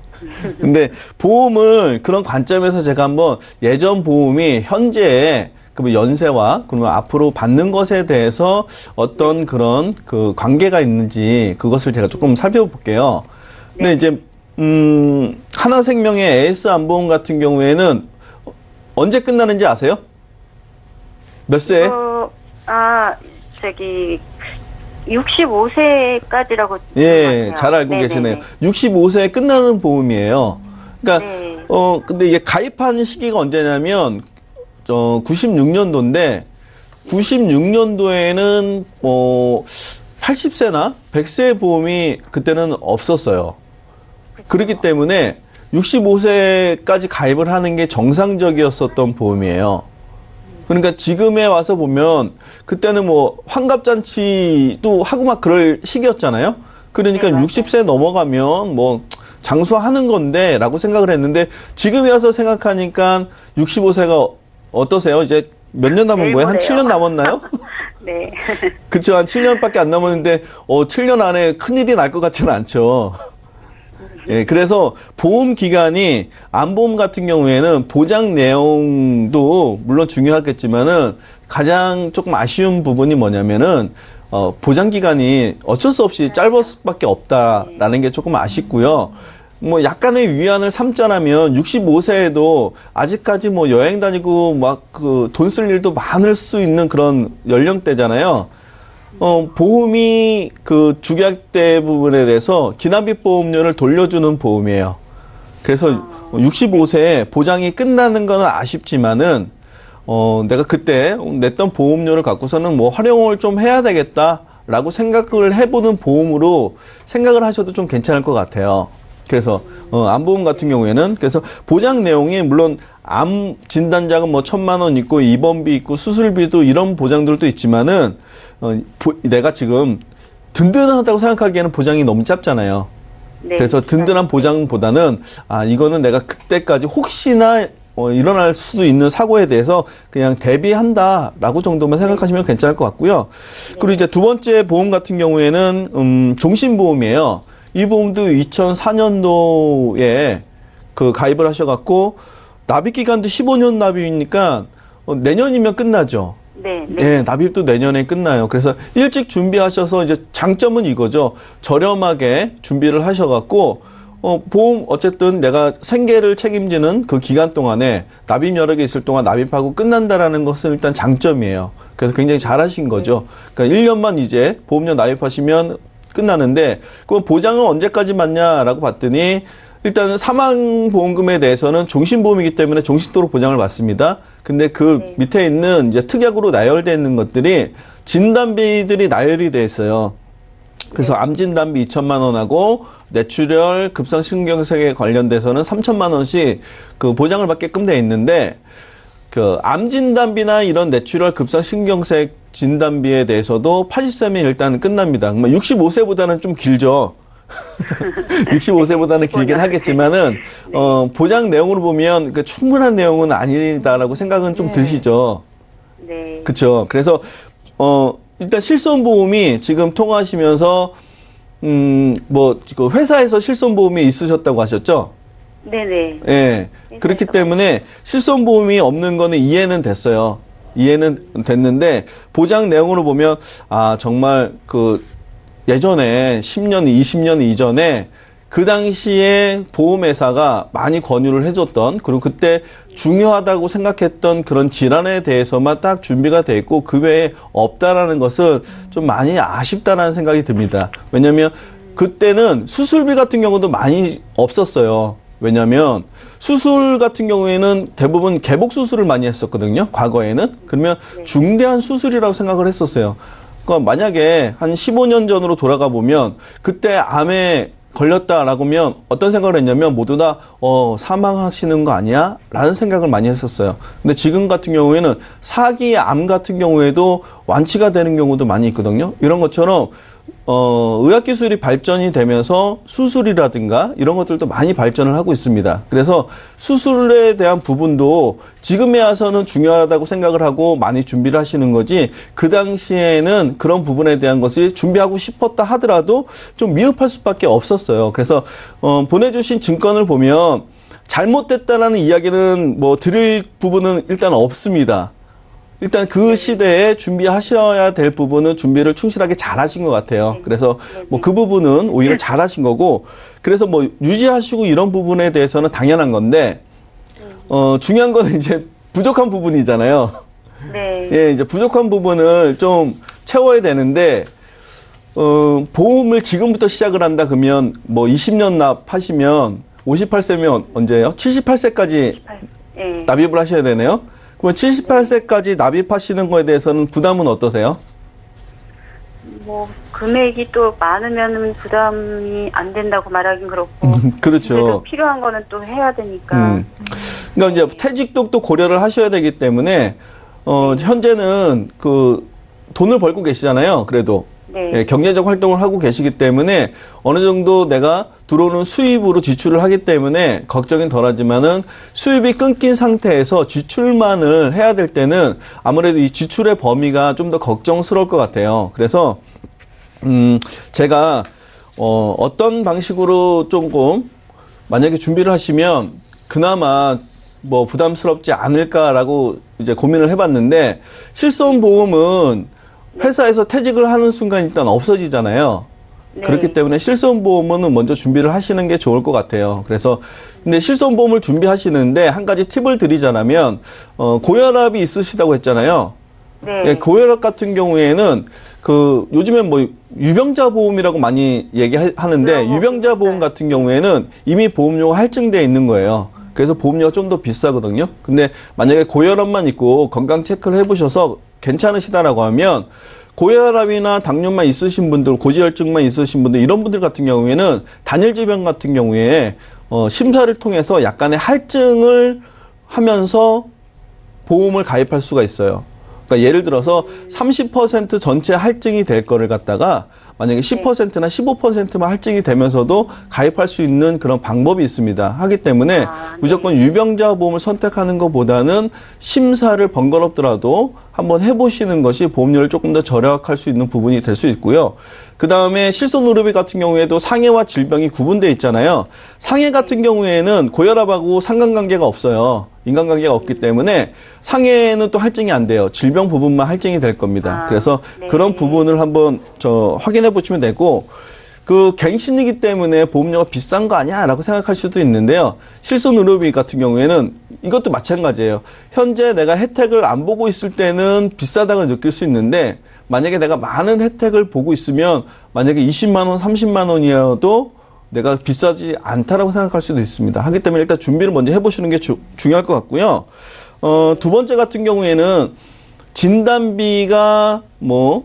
근데 보험을 그런 관점에서 제가 한번 예전 보험이 현재의 그 연세와 그러면 앞으로 받는 것에 대해서 어떤 그런 그 관계가 있는지 그것을 제가 조금 살펴볼게요. 근데 이제 하나생명의 AS 안보험 같은 경우에는 언제 끝나는지 아세요? 몇 세? 저기 65세까지라고. 예, 잘 알고 계시네요. 65세에 끝나는 보험이에요. 그러니까 네. 근데 이게 가입하는 시기가 언제냐면 96년도인데 96년도에는 80세나 100세 보험이 그때는 없었어요. 그렇기 때문에 65세까지 가입을 하는 게 정상적이었었던 보험이에요. 그러니까 지금에 와서 보면 그때는 뭐 환갑잔치도 하고 막 그럴 시기였잖아요. 그러니까 네, 60세 넘어가면 뭐 장수하는 건데 라고 생각을 했는데 지금에 와서 생각하니까 65세가 어떠세요? 이제 몇 년 남은 거예요? 한 7년 남았나요? 네. 그쵸. 한 7년밖에 안 남았는데 7년 안에 큰일이 날 것 같지는 않죠. 예, 그래서 보험 기간이 안보험 같은 경우에는 보장 내용도 물론 중요하겠지만은 가장 조금 아쉬운 부분이 뭐냐면은 보장 기간이 어쩔 수 없이 짧을 수밖에 없다라는 게 조금 아쉽고요. 뭐 약간의 위안을 삼자라면 65세에도 아직까지 뭐 여행 다니고 막 그 돈 쓸 일도 많을 수 있는 그런 연령대잖아요. 보험이 그 주계약대 부분에 대해서 기납입 보험료를 돌려주는 보험이에요. 그래서 65세에 보장이 끝나는 건 아쉽지만은 내가 그때 냈던 보험료를 갖고서는 뭐 활용을 좀 해야 되겠다라고 생각을 해보는 보험으로 생각을 하셔도 좀 괜찮을 것 같아요. 그래서 암보험 같은 경우에는 그래서 보장 내용이 물론 암 진단자금 뭐 1,000만 원 있고 입원비 있고 수술비도 이런 보장들도 있지만은 내가 지금 든든하다고 생각하기에는 보장이 너무 짧잖아요. 네. 그래서 든든한 보장보다는 이거는 내가 그때까지 혹시나 일어날 수도 있는 사고에 대해서 그냥 대비한다라고 정도만 생각하시면 괜찮을 것 같고요. 그리고 이제 두 번째 보험 같은 경우에는 종신보험이에요. 이 보험도 2004년도에 그 가입을 하셔갖고 납입 기간도 15년 납입이니까 내년이면 끝나죠. 네. 예, 납입도 내년에 끝나요. 그래서 일찍 준비하셔서 이제 장점은 이거죠. 저렴하게 준비를 하셔갖고 보험 어쨌든 내가 생계를 책임지는 그 기간 동안에 납입 여러 개 있을 동안 납입하고 끝난다라는 것은 일단 장점이에요. 그래서 굉장히 잘하신 거죠. 그러니까 1년만 이제 보험료 납입하시면 끝나는데 그럼 보장은 언제까지 받냐라고 봤더니 일단은 사망보험금에 대해서는 종신보험이기 때문에 종신도로 보장을 받습니다. 근데 그 밑에 있는 이제 특약으로 나열되어 있는 것들이 진단비들이 나열이 되어 있어요. 그래서 암진단비 2,000만 원하고 뇌출혈 급성심경색에 관련돼서는 3,000만 원씩 그 보장을 받게끔 되어 있는데 그 암진단비나 이런 뇌출혈 급성심경색 진단비에 대해서도 80세면 일단은 끝납니다. 65세보다는 좀 길죠. 65세보다는 길긴 하겠지만은 보장 내용으로 보면 그 충분한 내용은 아니다라고 생각은 좀 드시죠. 네. 그렇죠. 그래서 일단 실손보험이 지금 통화하시면서 뭐 그 회사에서 실손보험이 있으셨다고 하셨죠? 네네. 예. 그렇기 때문에 실손보험이 없는 거는 이해는 됐어요. 이해는 됐는데 보장 내용으로 보면 정말 그 예전에 10년, 20년 이전에 그 당시에 보험회사가 많이 권유를 해줬던 그리고 그때 중요하다고 생각했던 그런 질환에 대해서만 딱 준비가 돼 있고 그 외에 없다라는 것은 좀 많이 아쉽다라는 생각이 듭니다. 왜냐하면 그때는 수술비 같은 경우도 많이 없었어요. 왜냐하면 수술 같은 경우에는 대부분 개복 수술을 많이 했었거든요. 과거에는. 그러면 중대한 수술이라고 생각을 했었어요. 그러니까 만약에 한 15년 전으로 돌아가 보면 그때 암의 걸렸다라고 하면 어떤 생각을 했냐면 모두 다 사망하시는 거 아니야? 라는 생각을 많이 했었어요. 근데 지금 같은 경우에는 사기, 암 같은 경우에도 완치가 되는 경우도 많이 있거든요. 이런 것처럼 의학기술이 발전이 되면서 수술이라든가 이런 것들도 많이 발전을 하고 있습니다. 그래서 수술에 대한 부분도 지금에 와서는 중요하다고 생각을 하고 많이 준비를 하시는 거지, 그 당시에는 그런 부분에 대한 것을 준비하고 싶었다 하더라도 좀 미흡할 수밖에 없었어요. 그래서 보내주신 증권을 보면 잘못됐다라는 이야기는 뭐 드릴 부분은 일단 없습니다. 일단 그 시대에 준비하셔야 될 부분은 준비를 충실하게 잘 하신 것 같아요. 그래서 뭐 그 부분은 오히려 잘 하신 거고, 그래서 뭐 유지하시고 이런 부분에 대해서는 당연한 건데, 중요한 거는 이제 부족한 부분이잖아요. 네. 예, 이제 부족한 부분을 좀 채워야 되는데, 보험을 지금부터 시작을 한다 그러면 뭐 20년 납하시면 58세면 언제예요? 78세까지 네. 납입을 하셔야 되네요. 그럼 78세까지 납입하시는 거에 대해서는 부담은 어떠세요? 뭐 금액이 또 많으면 부담이 안 된다고 말하긴 그렇고. 그렇죠. 그래도 필요한 거는 또 해야 되니까. 그러니까 이제 퇴직도 또 고려를 하셔야 되기 때문에 현재는 그 돈을 벌고 계시잖아요. 그래도 네. 예, 경제적 활동을 하고 계시기 때문에 어느 정도 내가 들어오는 수입으로 지출을 하기 때문에 걱정이 덜하지만은 수입이 끊긴 상태에서 지출만을 해야 될 때는 아무래도 이 지출의 범위가 좀 더 걱정스러울 것 같아요. 그래서 제가 어떤 방식으로 조금 만약에 준비를 하시면 그나마 뭐 부담스럽지 않을까라고 이제 고민을 해봤는데, 실손보험은 회사에서 퇴직을 하는 순간 일단 없어지잖아요. 네. 그렇기 때문에 실손보험은 먼저 준비를 하시는 게 좋을 것 같아요. 그래서 근데 실손보험을 준비하시는데 한 가지 팁을 드리자면, 고혈압이 있으시다고 했잖아요. 네. 예, 고혈압 같은 경우에는 그 요즘엔 뭐 유병자 보험이라고 많이 얘기하는데, 유병자 보험 같은 경우에는 이미 보험료가 할증되어 있는 거예요. 그래서 보험료가 좀 더 비싸거든요. 근데 만약에 고혈압만 있고 건강 체크를 해보셔서 괜찮으시다라고 하면, 고혈압이나 당뇨만 있으신 분들, 고지혈증만 있으신 분들, 이런 분들 같은 경우에는 단일 질병 같은 경우에 심사를 통해서 약간의 할증을 하면서 보험을 가입할 수가 있어요. 그러니까 예를 들어서 30% 전체 할증이 될 거를 갖다가 만약에 10%나 15%만 할증이 되면서도 가입할 수 있는 그런 방법이 있습니다. 하기 때문에 네. 무조건 유병자 보험을 선택하는 것보다는 심사를 번거롭더라도 한번 해보시는 것이 보험료를 조금 더 절약할 수 있는 부분이 될 수 있고요. 그 다음에 실손의료비 같은 경우에도 상해와 질병이 구분되어 있잖아요. 상해 같은 경우에는 고혈압하고 상관관계가 없어요. 인간관계가 없기 때문에 상해는 또 할증이 안 돼요. 질병 부분만 할증이 될 겁니다. 그래서 네. 그런 부분을 한번 확인해 보시면 되고, 그 갱신이기 때문에 보험료가 비싼 거 아니야? 라고 생각할 수도 있는데요. 실손의료비 같은 경우에는 이것도 마찬가지예요. 현재 내가 혜택을 안 보고 있을 때는 비싸다고 느낄 수 있는데, 만약에 내가 많은 혜택을 보고 있으면 만약에 20만 원, 30만 원이어도 내가 비싸지 않다라고 생각할 수도 있습니다. 하기 때문에 일단 준비를 먼저 해보시는 게 중요할 것 같고요. 두 번째 같은 경우에는 진단비가 뭐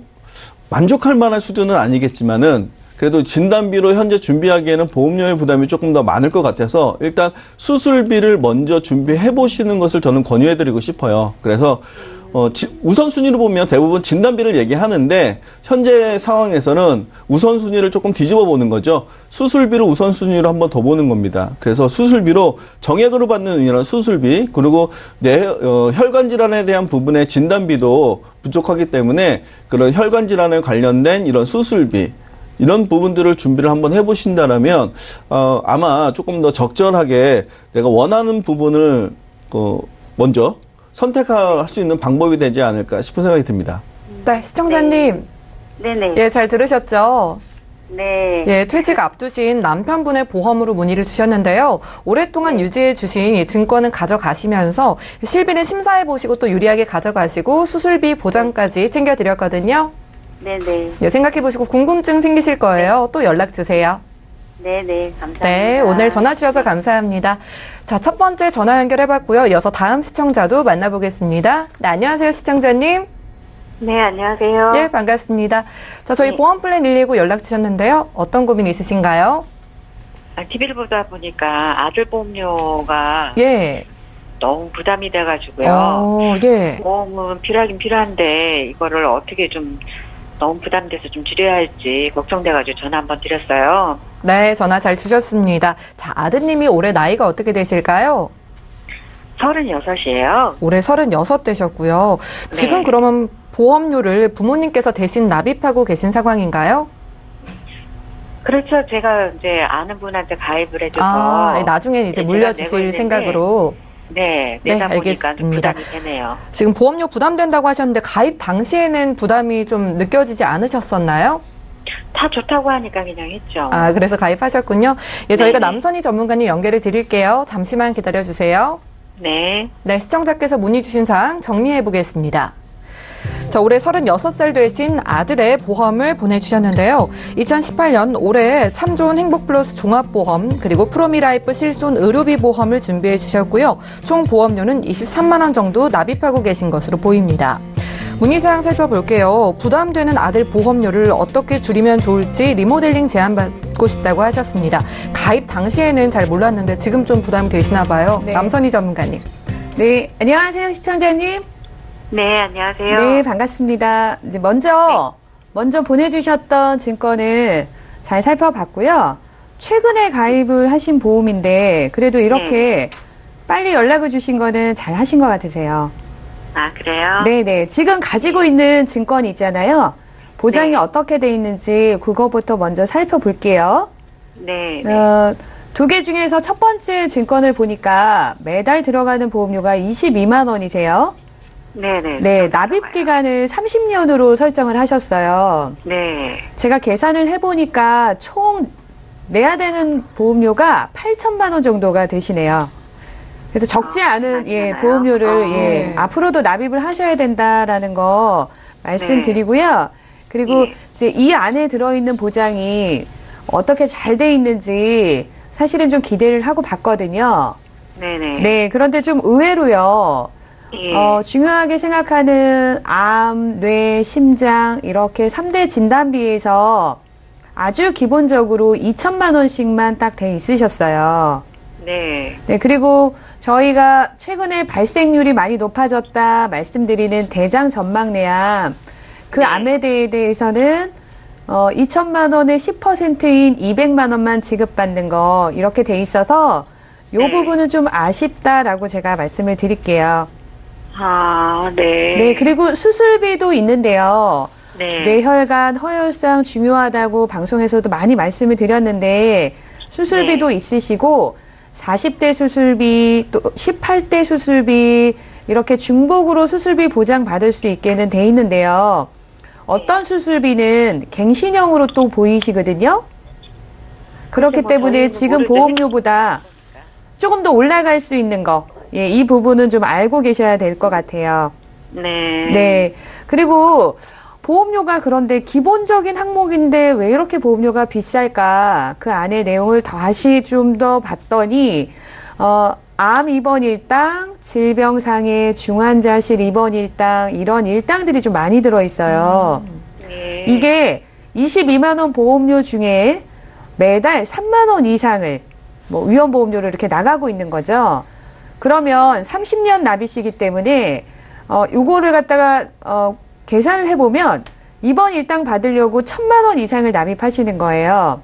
만족할 만한 수준은 아니겠지만은 그래도 진단비로 현재 준비하기에는 보험료의 부담이 조금 더 많을 것 같아서 일단 수술비를 먼저 준비해 보시는 것을 저는 권유해 드리고 싶어요. 그래서 우선순위로 보면 대부분 진단비를 얘기하는데, 현재 상황에서는 우선순위를 조금 뒤집어 보는 거죠. 수술비를 우선순위로 한번 더 보는 겁니다. 그래서 수술비로 정액으로 받는 이런 수술비, 그리고 혈관 질환에 대한 부분의 진단비도 부족하기 때문에 그런 혈관 질환에 관련된 이런 수술비, 이런 부분들을 준비를 한번 해보신다라면 아마 조금 더 적절하게 내가 원하는 부분을 먼저 선택할 수 있는 방법이 되지 않을까 싶은 생각이 듭니다. 네, 시청자님. 네네. 예, 잘 들으셨죠? 네. 예, 퇴직 앞두신 남편분의 보험으로 문의를 주셨는데요. 오랫동안 유지해 주신 이 증권은 가져가시면서 실비는 심사해 보시고 또 유리하게 가져가시고 수술비 보장까지 챙겨드렸거든요. 네네. 예, 생각해 보시고 궁금증 생기실 거예요. 또 연락 주세요. 네네. 감사합니다. 네, 오늘 전화 주셔서 감사합니다. 자, 첫 번째 전화 연결해봤고요. 이어서 다음 시청자도 만나보겠습니다. 네, 안녕하세요, 시청자님. 네, 안녕하세요. 예, 반갑습니다. 자, 저희 네. 보험 플랜 119 연락 주셨는데요. 어떤 고민 있으신가요? TV를 보다 보니까 아들 보험료가 예. 너무 부담이 돼가지고요. 예. 보험은 필요하긴 필요한데 이거를 어떻게 좀 너무 부담돼서 좀 줄여야 할지 걱정돼가지고 전화 한번 드렸어요. 네, 전화 잘 주셨습니다. 자, 아드님이 올해 나이가 어떻게 되실까요? 36이에요. 올해 36 되셨고요. 지금 네. 그러면 보험료를 부모님께서 대신 납입하고 계신 상황인가요? 그렇죠. 제가 이제 아는 분한테 가입을 해줘서 네, 나중엔 이제 제가 물려주실 내고 있는데, 생각으로. 네, 네, 내다 보니까 좀 알겠습니다. 부담이 되네요. 지금 보험료 부담된다고 하셨는데 가입 당시에는 부담이 좀 느껴지지 않으셨었나요? 다 좋다고 하니까 그냥 했죠. 아, 그래서 가입하셨군요. 예, 저희가 네네. 남선희 전문가님 연결을 드릴게요. 잠시만 기다려주세요. 네. 네, 시청자께서 문의 주신 사항 정리해 보겠습니다. 자, 올해 36살 되신 아들의 보험을 보내주셨는데요. 2018년 올해 참 좋은 행복플러스 종합보험 그리고 프로미라이프 실손 의료비 보험을 준비해 주셨고요. 총 보험료는 23만 원 정도 납입하고 계신 것으로 보입니다. 문의사항 살펴볼게요. 부담되는 아들 보험료를 어떻게 줄이면 좋을지 리모델링 제안받고 싶다고 하셨습니다. 가입 당시에는 잘 몰랐는데 지금 좀 부담이 되시나 봐요. 네. 남선희 전문가님. 네, 안녕하세요, 시청자님. 네, 안녕하세요. 네, 반갑습니다. 이제 먼저 보내주셨던 증권을 잘 살펴봤고요. 최근에 가입을 하신 보험인데, 그래도 이렇게 빨리 연락을 주신 거는 잘 하신 것 같으세요. 아, 그래요? 네네. 지금 가지고 있는 증권이 있잖아요. 보장이 네. 어떻게 돼 있는지 그거부터 먼저 살펴볼게요. 네. 두 개 중에서 첫 번째 증권을 보니까 매달 들어가는 보험료가 22만 원이세요. 네네. 네, 납입 기간을 30년으로 설정을 하셨어요. 네. 제가 계산을 해보니까 총 내야 되는 보험료가 8천만 원 정도가 되시네요. 그래서 적지 않은 많이 되나요? 보험료를 앞으로도 납입을 하셔야 된다라는 거 말씀드리고요. 그리고 네. 이제 이 안에 들어있는 보장이 어떻게 잘 돼 있는지 사실은 좀 기대를 하고 봤거든요. 네네. 네, 그런데 좀 의외로요. 예. 중요하게 생각하는 암, 뇌, 심장 이렇게 3대 진단비에서 아주 기본적으로 2천만 원씩만 딱 돼 있으셨어요. 네. 네, 그리고 저희가 최근에 발생률이 많이 높아졌다 말씀드리는 대장 전막내암 그 네. 암에 대해서는 2천만 원의 10%인 200만 원만 지급받는 거 이렇게 돼 있어서 이 네. 부분은 좀 아쉽다라고 제가 말씀을 드릴게요. 아, 네. 네, 그리고 수술비도 있는데요. 네. 뇌혈관, 허혈상 중요하다고 방송에서도 많이 말씀을 드렸는데 수술비도 있으시고 40대 수술비, 또 18대 수술비 이렇게 중복으로 수술비 보장 받을 수 있게는 돼 있는데요. 어떤 수술비는 갱신형으로 또 보이시거든요. 그렇기 뭐 때문에 저희는 지금 모를 때 보험료보다 조금 더 올라갈 수 있는 거, 예, 이 부분은 좀 알고 계셔야 될 것 같아요. 네. 네. 그리고 보험료가 그런데 기본적인 항목인데 왜 이렇게 보험료가 비쌀까? 그 안에 내용을 다시 좀 더 봤더니, 암 입원 일당, 질병상해, 중환자실 입원 일당, 이런 일당들이 좀 많이 들어있어요. 네. 이게 22만 원 보험료 중에 매달 3만 원 이상을 뭐 위험보험료로 이렇게 나가고 있는 거죠. 그러면 30년 납입이기 때문에 요거를 갖다가 계산을 해보면 입원 일당 받으려고 1,000만 원 이상을 납입하시는 거예요.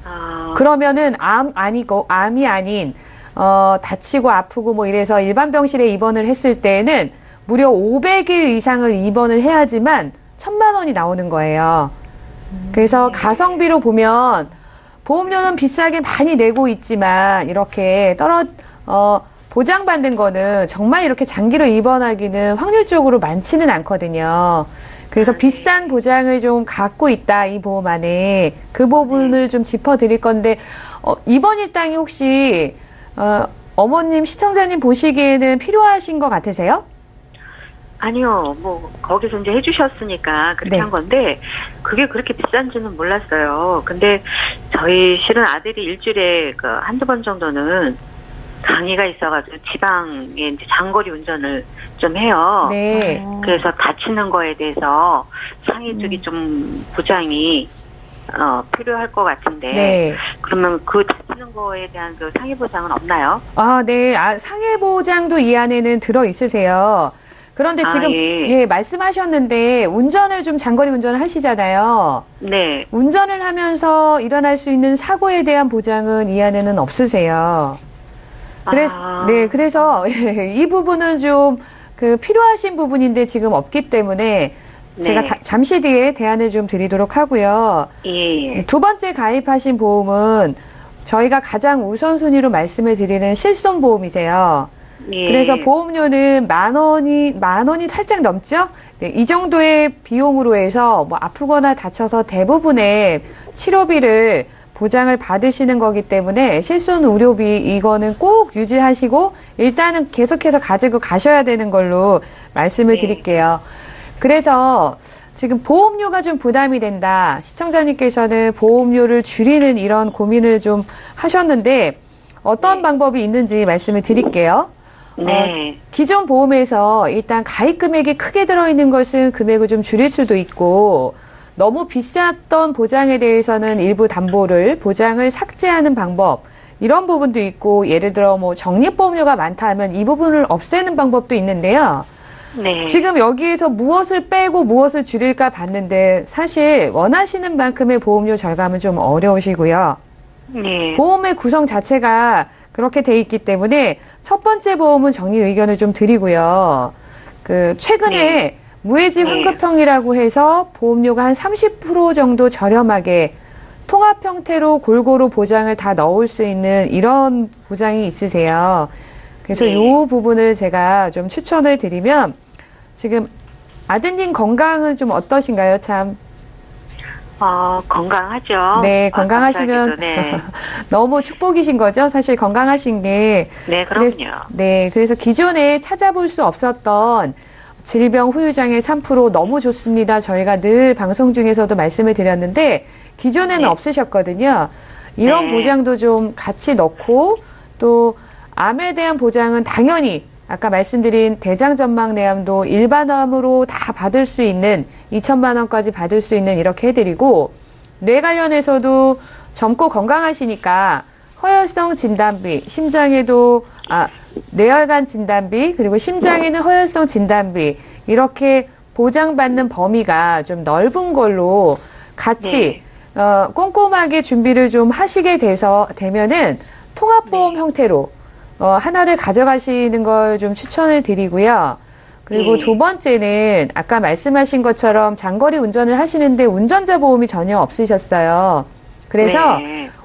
아, 그러면은 암이 아닌 다치고 아프고 뭐 이래서 일반 병실에 입원을 했을 때에는 무려 500일 이상을 입원을 해야지만 1,000만 원이 나오는 거예요. 그래서 가성비로 보면 보험료는 비싸게 많이 내고 있지만 이렇게 보장받는 거는 정말 이렇게 장기로 입원하기는 확률적으로 많지는 않거든요. 그래서 비싼 보장을 좀 갖고 있다, 이 보험 안에. 그 부분을 좀 짚어드릴 건데, 입원 일당이 혹시, 어머님, 시청자님 보시기에는 필요하신 것 같으세요? 아니요, 뭐, 거기서 이제 해주셨으니까 그렇게 네. 한 건데, 그게 그렇게 비싼지는 몰랐어요. 근데 저희 실은 아들이 일주일에 한두 번 정도는 강의가 있어가지고 지방에 이제 장거리 운전을 좀 해요. 네. 그래서 다치는 거에 대해서 상해 쪽이 좀 보장이 필요할 것 같은데 네. 그러면 그 다치는 거에 대한 그 상해 보장은 없나요? 아, 네. 상해 보장도 이 안에는 들어 있으세요. 그런데 지금 예, 말씀하셨는데 운전을 좀 장거리 운전을 하시잖아요. 네. 운전을 하면서 일어날 수 있는 사고에 대한 보장은 이 안에는 없으세요. 그래서 이 부분은 좀 필요하신 부분인데 지금 없기 때문에 제가 잠시 뒤에 대안을 좀 드리도록 하고요. 예. 두 번째 가입하신 보험은 저희가 가장 우선순위로 말씀을 드리는 실손보험이세요. 예. 그래서 보험료는 만 원이 살짝 넘죠? 네, 이 정도의 비용으로 해서 뭐 아프거나 다쳐서 대부분의 치료비를 보장을 받으시는 거기 때문에 실손 의료비 이거는 꼭 유지하시고 일단은 계속해서 가지고 가셔야 되는 걸로 말씀을 드릴게요. 그래서 지금 보험료가 좀 부담이 된다. 시청자님께서는 보험료를 줄이는 이런 고민을 좀 하셨는데 어떤 방법이 있는지 말씀을 드릴게요. 기존 보험에서 일단 가입 금액이 크게 들어있는 것은 금액을 좀 줄일 수도 있고 너무 비쌌던 보장에 대해서는 일부 보장을 삭제하는 방법 이런 부분도 있고 예를 들어 뭐 적립보험료가 많다 하면 이 부분을 없애는 방법도 있는데요. 네. 지금 여기에서 무엇을 빼고 무엇을 줄일까 봤는데 사실 원하시는 만큼의 보험료 절감은 좀 어려우시고요. 네. 보험의 구성 자체가 그렇게 돼 있기 때문에 첫 번째 보험은 정리 의견을 좀 드리고요. 최근에 무해지 환급형이라고 해서 보험료가 한 30% 정도 저렴하게 통합 형태로 골고루 보장을 다 넣을 수 있는 이런 보장이 있으세요. 그래서 이 부분을 제가 좀 추천을 드리면 지금 아드님 건강은 좀 어떠신가요? 참. 건강하죠. 네, 건강하시면 너무 축복이신 거죠. 사실 건강하신 게. 네, 그럼요. 그래서 기존에 찾아볼 수 없었던 질병 후유장애 3% 너무 좋습니다. 저희가 늘 방송 중에서도 말씀을 드렸는데 기존에는 없으셨거든요. 이런 보장도 좀 같이 넣고 또 암에 대한 보장은 당연히 아까 말씀드린 대장전망내암도 일반암으로 다 받을 수 있는 2천만 원까지 받을 수 있는 이렇게 해드리고 뇌 관련해서도 젊고 건강하시니까 허혈성 진단비, 심장에도 뇌혈관 진단비 그리고 심장에는 허혈성 진단비 이렇게 보장받는 범위가 좀 넓은 걸로 같이 꼼꼼하게 준비를 좀 하시게 되면은 통합보험 형태로 하나를 가져가시는 걸 좀 추천을 드리고요. 그리고 두 번째는 아까 말씀하신 것처럼 장거리 운전을 하시는데 운전자 보험이 전혀 없으셨어요. 그래서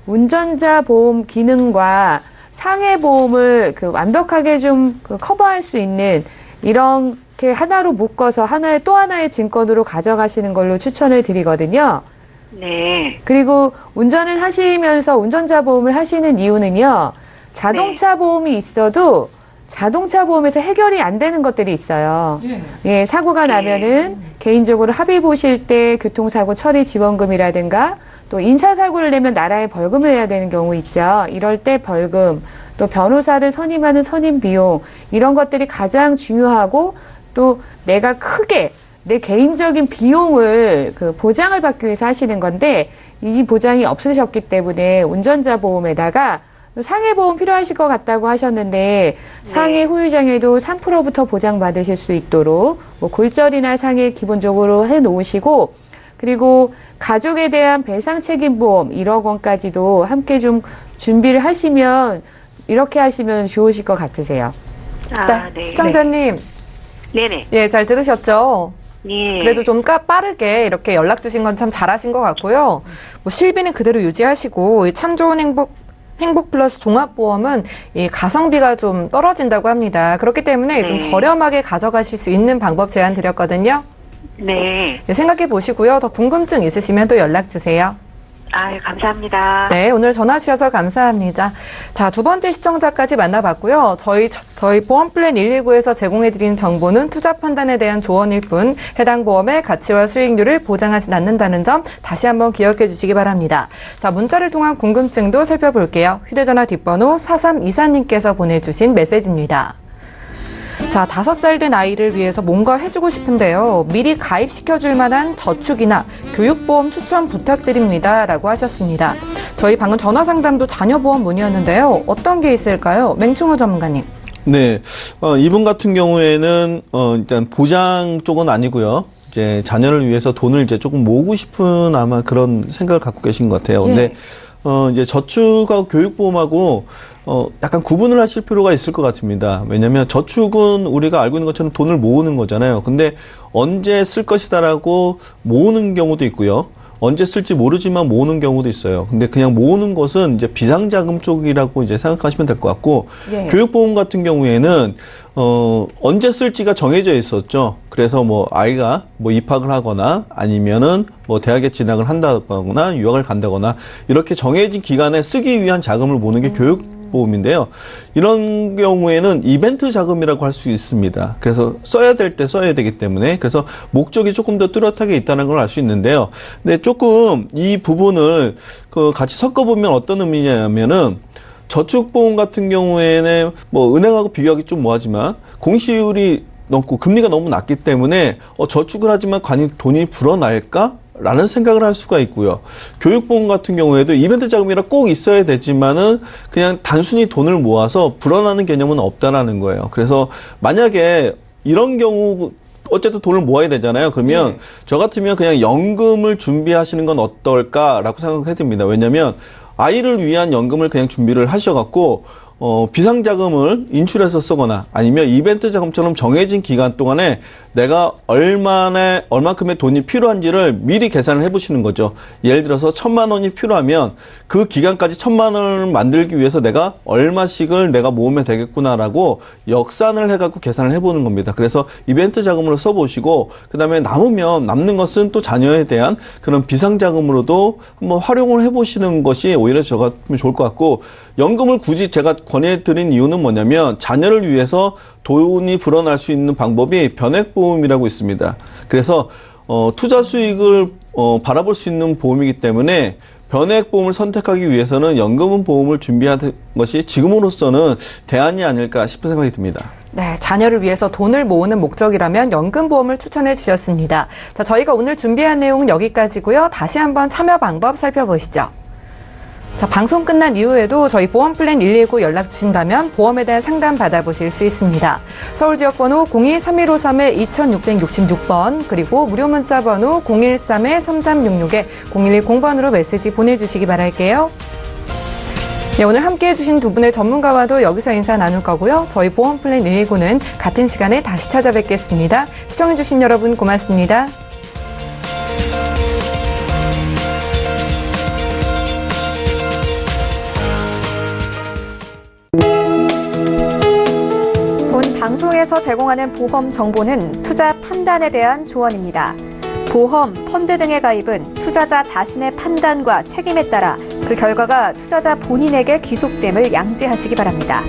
운전자 보험 기능과 상해 보험을 완벽하게 좀 커버할 수 있는 이렇게 하나로 묶어서 또 하나의 증권으로 가져가시는 걸로 추천을 드리거든요. 네. 그리고 운전을 하시면서 운전자 보험을 하시는 이유는요. 자동차 보험이 있어도 자동차 보험에서 해결이 안 되는 것들이 있어요. 사고가 나면은 개인적으로 합의 보실 때 교통사고 처리 지원금이라든가 또 인사사고를 내면 나라에 벌금을 내야 되는 경우 있죠. 이럴 때 벌금, 또 변호사를 선임하는 선임 비용 이런 것들이 가장 중요하고 또 내가 크게 내 개인적인 비용을 보장을 받기 위해서 하시는 건데 이 보장이 없으셨기 때문에 운전자 보험에다가 상해보험 필요하실 것 같다고 하셨는데 상해 후유장애도 3%부터 보장받으실 수 있도록 골절이나 상해 기본적으로 해놓으시고 그리고 가족에 대한 배상책임보험 1억 원까지도 함께 좀 준비를 하시면 이렇게 하시면 좋으실 것 같으세요. 시청자님. 네네. 예, 잘 들으셨죠? 예. 그래도 좀 빠르게 이렇게 연락 주신 건 참 잘하신 것 같고요. 실비는 그대로 유지하시고 참 좋은 행복 플러스 종합보험은 이 가성비가 좀 떨어진다고 합니다. 그렇기 때문에 좀 저렴하게 가져가실 수 있는 방법 제안 드렸거든요. 네. 생각해 보시고요. 더 궁금증 있으시면 또 연락 주세요. 감사합니다. 네, 오늘 전화 주셔서 감사합니다. 자, 두 번째 시청자까지 만나봤고요. 저희 보험플랜 119에서 제공해드리는 정보는 투자 판단에 대한 조언일 뿐 해당 보험의 가치와 수익률을 보장하지 않는다는 점 다시 한번 기억해 주시기 바랍니다. 자, 문자를 통한 궁금증도 살펴볼게요. 휴대전화 뒷번호 4324님께서 보내주신 메시지입니다. 자, 5살 된 아이를 위해서 뭔가 해주고 싶은데요. 미리 가입시켜줄 만한 저축이나 교육보험 추천 부탁드립니다. 라고 하셨습니다. 저희 방금 전화상담도 자녀보험 문의였는데요. 어떤 게 있을까요? 맹충호 전문가님. 네, 이분 같은 경우에는 일단 보장 쪽은 아니고요. 이제 자녀를 위해서 돈을 이제 조금 모으고 싶은 아마 그런 생각을 갖고 계신 것 같아요. 근데 이제 저축하고 교육보험하고 약간 구분을 하실 필요가 있을 것 같습니다. 왜냐하면 저축은 우리가 알고 있는 것처럼 돈을 모으는 거잖아요. 근데 언제 쓸 것이다라고 모으는 경우도 있고요. 언제 쓸지 모르지만 모으는 경우도 있어요. 근데 그냥 모으는 것은 이제 비상자금 쪽이라고 이제 생각하시면 될 것 같고, 교육보험 같은 경우에는, 언제 쓸지가 정해져 있었죠. 그래서 뭐 아이가 뭐 입학을 하거나 아니면은 뭐 대학에 진학을 한다거나 유학을 간다거나 이렇게 정해진 기간에 쓰기 위한 자금을 모으는 게 교육보험인데요. 이런 경우에는 이벤트 자금이라고 할 수 있습니다. 그래서 써야 될 때 써야 되기 때문에 그래서 목적이 조금 더 뚜렷하게 있다는 걸 알 수 있는데요. 근데 조금 이 부분을 같이 섞어보면 어떤 의미냐면은 저축보험 같은 경우에는 뭐 은행하고 비교하기 좀 뭐하지만 공시율이 높고 금리가 너무 낮기 때문에 저축을 하지만 과연 돈이 불어날까? 라는 생각을 할 수가 있고요. 교육보험 같은 경우에도 이벤트 자금이라 꼭 있어야 되지만은 그냥 단순히 돈을 모아서 불어나는 개념은 없다라는 거예요. 그래서 만약에 이런 경우 어쨌든 돈을 모아야 되잖아요. 그러면 저 같으면 그냥 연금을 준비하시는 건 어떨까라고 생각해 듭니다. 왜냐면 아이를 위한 연금을 그냥 준비를 하셔갖고 비상자금을 인출해서 쓰거나 아니면 이벤트 자금처럼 정해진 기간 동안에 내가 얼만큼의 돈이 필요한지를 미리 계산을 해보시는 거죠. 예를 들어서 1,000만 원이 필요하면 그 기간까지 1,000만 원을 만들기 위해서 내가 얼마씩을 내가 모으면 되겠구나라고 역산을 해갖고 계산을 해보는 겁니다. 그래서 이벤트 자금으로 써보시고 그 다음에 남는 것은 또 자녀에 대한 그런 비상자금으로도 한번 활용을 해보시는 것이 오히려 저 같으면 좋을 것 같고, 연금을 굳이 제가 권해드린 이유는 뭐냐면 자녀를 위해서 돈이 불어날 수 있는 방법이 변액보험이라고 있습니다. 그래서 투자 수익을 바라볼 수 있는 보험이기 때문에 변액보험을 선택하기 위해서는 연금보험을 준비하는 것이 지금으로서는 대안이 아닐까 싶은 생각이 듭니다. 네, 자녀를 위해서 돈을 모으는 목적이라면 연금보험을 추천해 주셨습니다. 자, 저희가 오늘 준비한 내용은 여기까지고요. 다시 한번 참여 방법 살펴보시죠. 자, 방송 끝난 이후에도 저희 보험플랜 119 연락 주신다면 보험에 대한 상담 받아보실 수 있습니다. 서울 지역번호 02-3153-2666번 그리고 무료 문자 번호 013-3366-0110번으로 메시지 보내주시기 바랄게요. 네, 오늘 함께해 주신 두 분의 전문가와도 여기서 인사 나눌 거고요. 저희 보험플랜 119는 같은 시간에 다시 찾아뵙겠습니다. 시청해 주신 여러분 고맙습니다. 방송에서 제공하는 보험 정보는 투자 판단에 대한 조언입니다. 보험, 펀드 등의 가입은 투자자 자신의 판단과 책임에 따라 그 결과가 투자자 본인에게 귀속됨을 양지하시기 바랍니다.